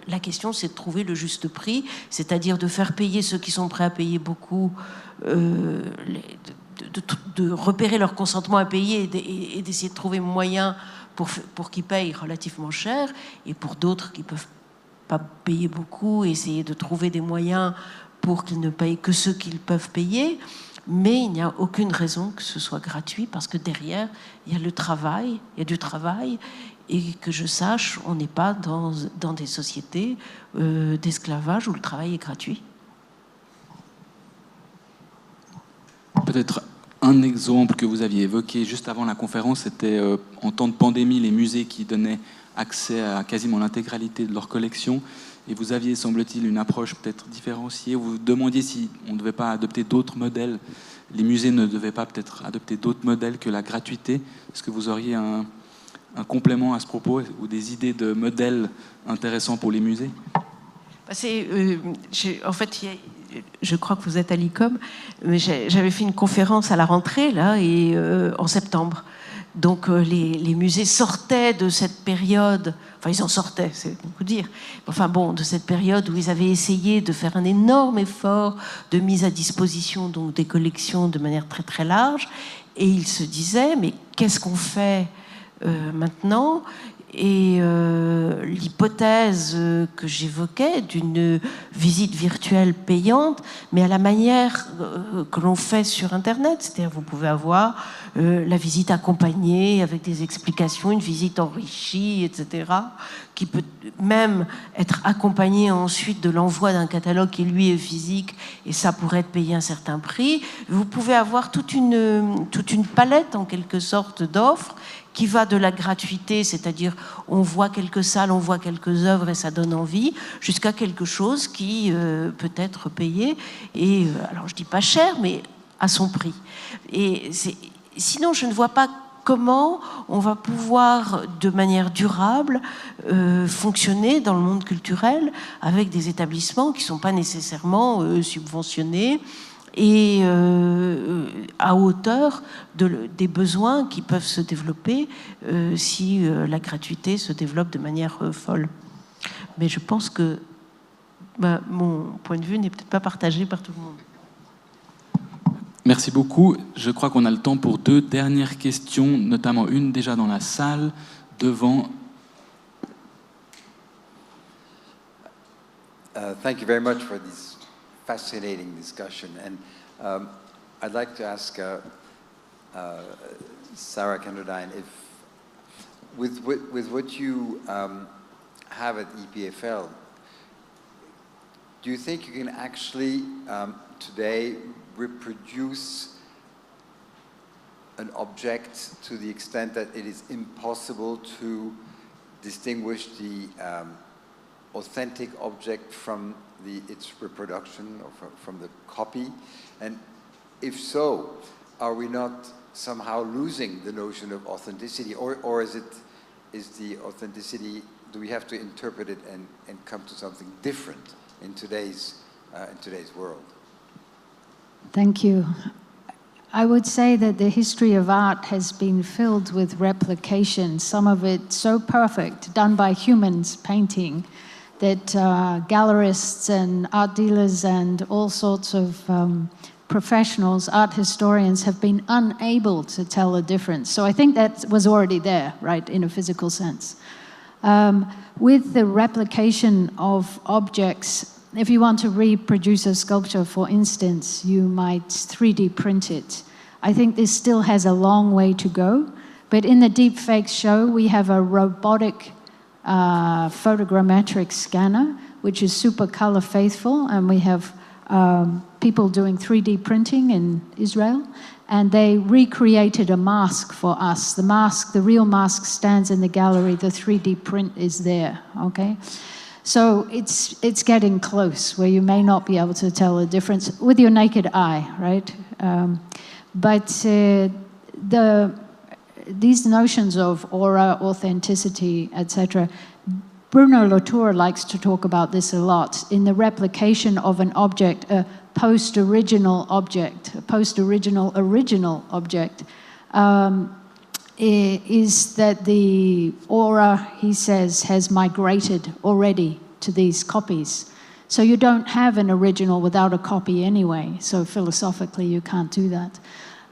La question, c'est de trouver le juste prix, c'est-à-dire de faire payer ceux qui sont prêts à payer beaucoup, de repérer leur consentement à payer et d'essayer de trouver moyen pour qu'ils payent relativement cher, et pour d'autres qui ne peuvent pas payer beaucoup, essayer de trouver des moyens pour qu'ils ne payent que ceux qu'ils peuvent payer. Mais il n'y a aucune raison que ce soit gratuit, parce que derrière, il y a du travail, et que je sache, on n'est pas dans des sociétés d'esclavage où le travail est gratuit. Peut-être un exemple que vous aviez évoqué juste avant la conférence, c'était en temps de pandémie, les musées qui donnaient accès à quasiment l'intégralité de leur collection. Et vous aviez, semble-t-il, une approche peut-être différenciée. Vous vous demandiez si on ne devait pas adopter d'autres modèles. Les musées ne devaient pas peut-être adopter d'autres modèles que la gratuité. Est-ce que vous auriez un complément à ce propos ou des idées de modèles intéressants pour les musées? En fait, je crois que vous êtes à l'ICOM, mais j'avais fait une conférence à la rentrée, là, et en septembre. Donc les musées sortaient de cette période, enfin ils en sortaient, c'est beaucoup dire, enfin bon, de cette période où ils avaient essayé de faire un énorme effort de mise à disposition donc des collections de manière très très large, et ils se disaient mais qu'est-ce qu'on fait maintenant? Et l'hypothèse que j'évoquais d'une visite virtuelle payante, mais à la manière que l'on fait sur Internet, c'est-à-dire vous pouvez avoir la visite accompagnée avec des explications, une visite enrichie, etc., qui peut même être accompagné ensuite de l'envoi d'un catalogue qui lui est physique, et ça pourrait être payé un certain prix. Vous pouvez avoir toute une palette en quelque sorte d'offres qui va de la gratuité, c'est-à-dire on voit quelques salles, on voit quelques œuvres et ça donne envie, jusqu'à quelque chose qui peut être payé, et alors je dis pas cher, mais à son prix. Et sinon je ne vois pas comment on va pouvoir, de manière durable, fonctionner dans le monde culturel avec des établissements qui ne sont pas nécessairement subventionnés et à hauteur des besoins qui peuvent se développer si la gratuité se développe de manière folle. Mais je pense que mon point de vue n'est peut-être pas partagé par tout le monde. Merci beaucoup. Je crois qu'on a le temps pour 2 dernières questions, notamment une déjà dans la salle, devant. Thank you very much for this fascinating discussion. And I'd like to ask Sarah Kenderdine, if with what you have at EPFL, do you think you can actually today reproduce an object to the extent that it is impossible to distinguish the authentic object from its reproduction or from the copy? And if so, are we not somehow losing the notion of authenticity, or is the authenticity, do we have to interpret it and come to something different in today's world? Thank you. I would say that the history of art has been filled with replication, some of it so perfect, done by humans painting, that gallerists and art dealers and all sorts of professionals, art historians, have been unable to tell the difference. So I think that was already there, right, in a physical sense. With the replication of objects, if you want to reproduce a sculpture, for instance, you might 3D print it. I think this still has a long way to go, but in the Deepfakes show, we have a robotic photogrammetric scanner, which is super color faithful, and we have people doing 3D printing in Israel, and they recreated a mask for us. The mask, the real mask, stands in the gallery, the 3D print is there, okay? So it's getting close, where you may not be able to tell the difference with your naked eye, right? But these notions of aura, authenticity, etc., Bruno Latour likes to talk about this a lot. In the replication of an object, a post-original object, a post-original original object, is that the aura, he says, has migrated already to these copies. So you don't have an original without a copy anyway, so philosophically you can't do that.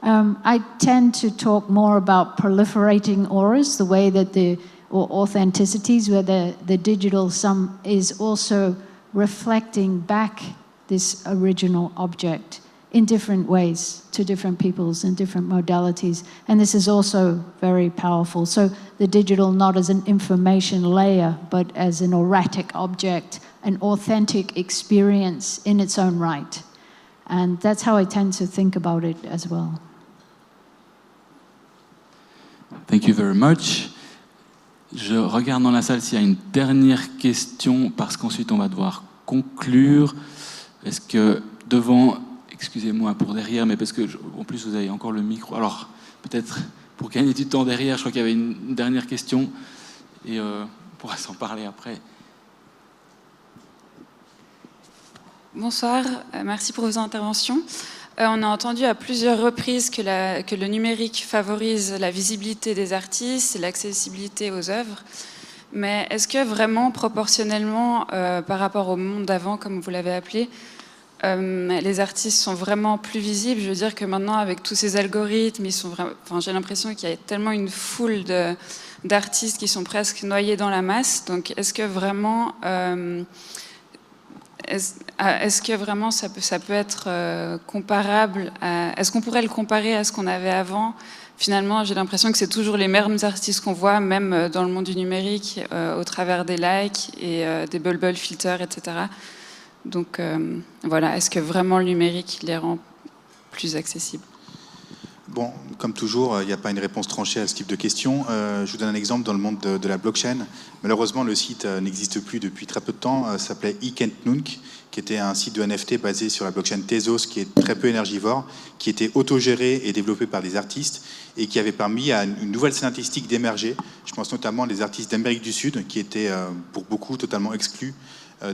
I tend to talk more about proliferating auras, the way that or authenticities, where the digital sum is also reflecting back this original object in different ways to different peoples and different modalities. And this is also very powerful. So the digital not as an information layer, but as an auratic object, an authentic experience in its own right. And that's how I tend to think about it as well. Thank you very much. Je regarde dans la salle s'il y a une dernière question, parce qu'ensuite on va devoir conclure. Est-ce que devant, excusez-moi pour derrière, mais parce que en plus vous avez encore le micro, alors peut-être pour gagner du temps derrière, je crois qu'il y avait une dernière question, et on pourra s'en parler après. Bonsoir, merci pour vos interventions. On a entendu à plusieurs reprises que le numérique favorise la visibilité des artistes et l'accessibilité aux œuvres. Mais est-ce que vraiment, proportionnellement, par rapport au monde d'avant, comme vous l'avez appelé, les artistes sont vraiment plus visibles? Je veux dire que maintenant, avec tous ces algorithmes, j'ai l'impression qu'il y a tellement une foule d'artistes qui sont presque noyés dans la masse. Donc, est-ce que vraiment... est-ce que vraiment ça peut être comparable est-ce qu'on pourrait le comparer à ce qu'on avait avant? Finalement, j'ai l'impression que c'est toujours les mêmes artistes qu'on voit, même dans le monde du numérique, au travers des likes et des bubble filters, etc. Donc voilà, est-ce que vraiment le numérique les rend plus accessibles? Bon, comme toujours, il n'y a pas une réponse tranchée à ce type de question. Je vous donne un exemple dans le monde de la blockchain. Malheureusement, le site n'existe plus depuis très peu de temps. Ça s'appelait Ikentnunk, qui était un site de NFT basé sur la blockchain Tezos, qui est très peu énergivore, qui était autogéré et développé par des artistes, et qui avait permis à une nouvelle scène artistique d'émerger. Je pense notamment à des artistes d'Amérique du Sud, qui étaient pour beaucoup totalement exclus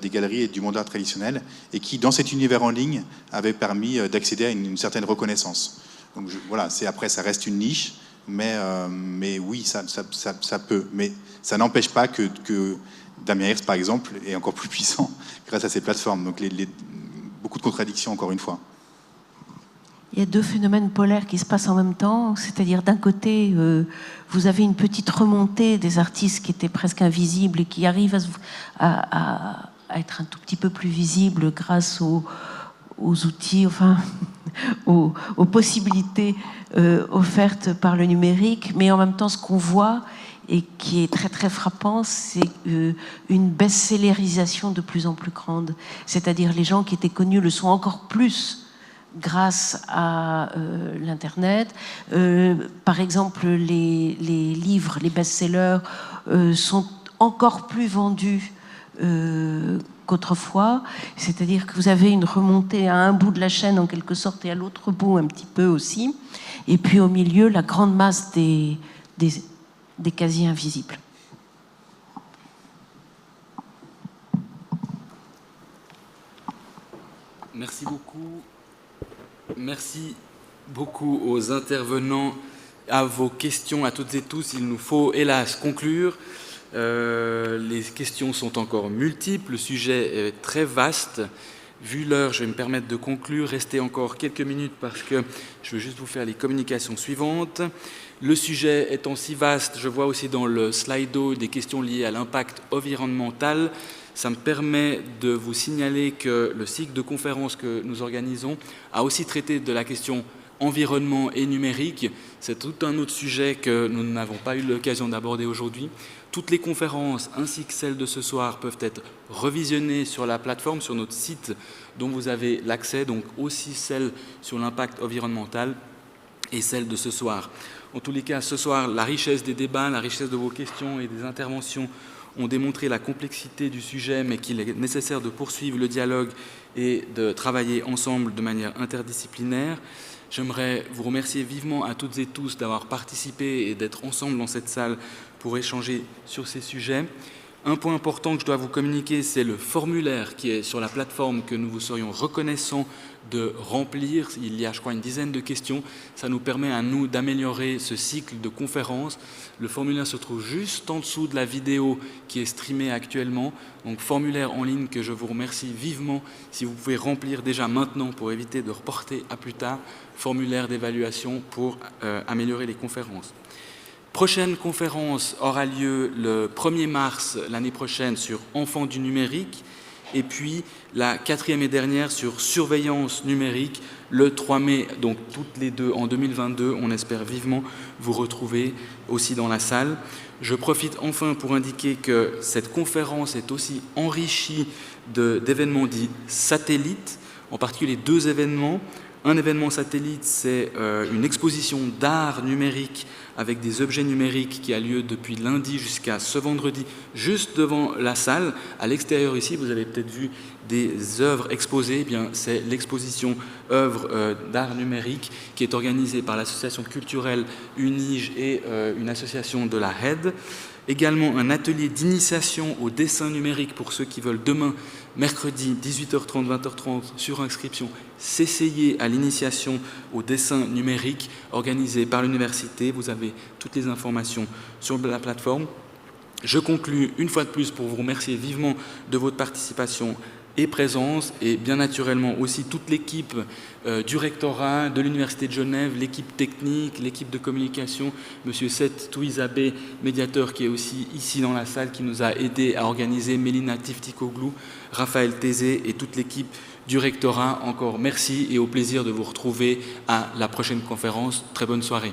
des galeries et du monde art traditionnel, et qui, dans cet univers en ligne, avait permis d'accéder à une certaine reconnaissance. Donc voilà, après ça reste une niche, mais oui, ça peut. Mais ça n'empêche pas que Damien Hirst, par exemple, est encore plus puissant grâce à ces plateformes. Donc beaucoup de contradictions, encore une fois. Il y a deux phénomènes polaires qui se passent en même temps, c'est-à-dire d'un côté, vous avez une petite remontée des artistes qui étaient presque invisibles et qui arrivent à être un tout petit peu plus visibles grâce aux outils, enfin, aux possibilités offertes par le numérique. Mais en même temps, ce qu'on voit et qui est très très frappant, c'est une best-sellerisation de plus en plus grande. C'est-à-dire les gens qui étaient connus le sont encore plus grâce à l'Internet. Par exemple, les livres, les best-sellers sont encore plus vendus qu'autrefois, c'est-à-dire que vous avez une remontée à un bout de la chaîne en quelque sorte et à l'autre bout un petit peu aussi, et puis au milieu la grande masse des quasi invisibles. Merci beaucoup. Merci beaucoup aux intervenants, à vos questions, à toutes et tous. Il nous faut hélas conclure. Les questions sont encore multiples, le sujet est très vaste. Vu l'heure, je vais me permettre de conclure. Restez encore quelques minutes parce que je veux juste vous faire les communications suivantes. Le sujet étant si vaste, je vois aussi dans le Slido des questions liées à l'impact environnemental. Ça me permet de vous signaler que le cycle de conférences que nous organisons a aussi traité de la question environnement et numérique. C'est tout un autre sujet que nous n'avons pas eu l'occasion d'aborder aujourd'hui. Toutes les conférences ainsi que celles de ce soir peuvent être revisionnées sur la plateforme, sur notre site dont vous avez l'accès, donc aussi celles sur l'impact environnemental et celles de ce soir. En tous les cas, ce soir, la richesse des débats, la richesse de vos questions et des interventions ont démontré la complexité du sujet, mais qu'il est nécessaire de poursuivre le dialogue et de travailler ensemble de manière interdisciplinaire. J'aimerais vous remercier vivement à toutes et tous d'avoir participé et d'être ensemble dans cette salle pour échanger sur ces sujets. Un point important que je dois vous communiquer, c'est le formulaire qui est sur la plateforme que nous vous serions reconnaissants de remplir. Il y a, je crois, une dizaine de questions. Ça nous permet à nous d'améliorer ce cycle de conférences. Le formulaire se trouve juste en dessous de la vidéo qui est streamée actuellement. Donc, formulaire en ligne que je vous remercie vivement si vous pouvez remplir déjà maintenant pour éviter de reporter à plus tard. Formulaire d'évaluation pour améliorer les conférences. Prochaine conférence aura lieu le 1er mars l'année prochaine sur Enfants du numérique et puis la 4e et dernière sur surveillance numérique le 3 mai, donc toutes les deux en 2022. On espère vivement vous retrouver aussi dans la salle. Je profite enfin pour indiquer que cette conférence est aussi enrichie d'événements dits satellites, en particulier 2 événements. Un événement satellite, c'est une exposition d'art numérique avec des objets numériques qui a lieu depuis lundi jusqu'à ce vendredi, juste devant la salle. À l'extérieur ici, vous avez peut-être vu des œuvres exposées. Eh bien, c'est l'exposition œuvres d'art numérique qui est organisée par l'association culturelle Unige et une association de la HED. Également un atelier d'initiation au dessin numérique pour ceux qui veulent demain, mercredi, 18h30, 20h30, sur inscription, s'essayer à l'initiation au dessin numérique organisé par l'université. Vous avez toutes les informations sur la plateforme. Je conclus une fois de plus pour vous remercier vivement de votre participation et présence, et bien naturellement aussi toute l'équipe du rectorat, de l'Université de Genève, l'équipe technique, l'équipe de communication, M. Seth Touizabé, médiateur qui est aussi ici dans la salle, qui nous a aidé à organiser, Mélina Tiftikoglu, Raphaël Tézé et toute l'équipe du rectorat. Encore merci et au plaisir de vous retrouver à la prochaine conférence. Très bonne soirée.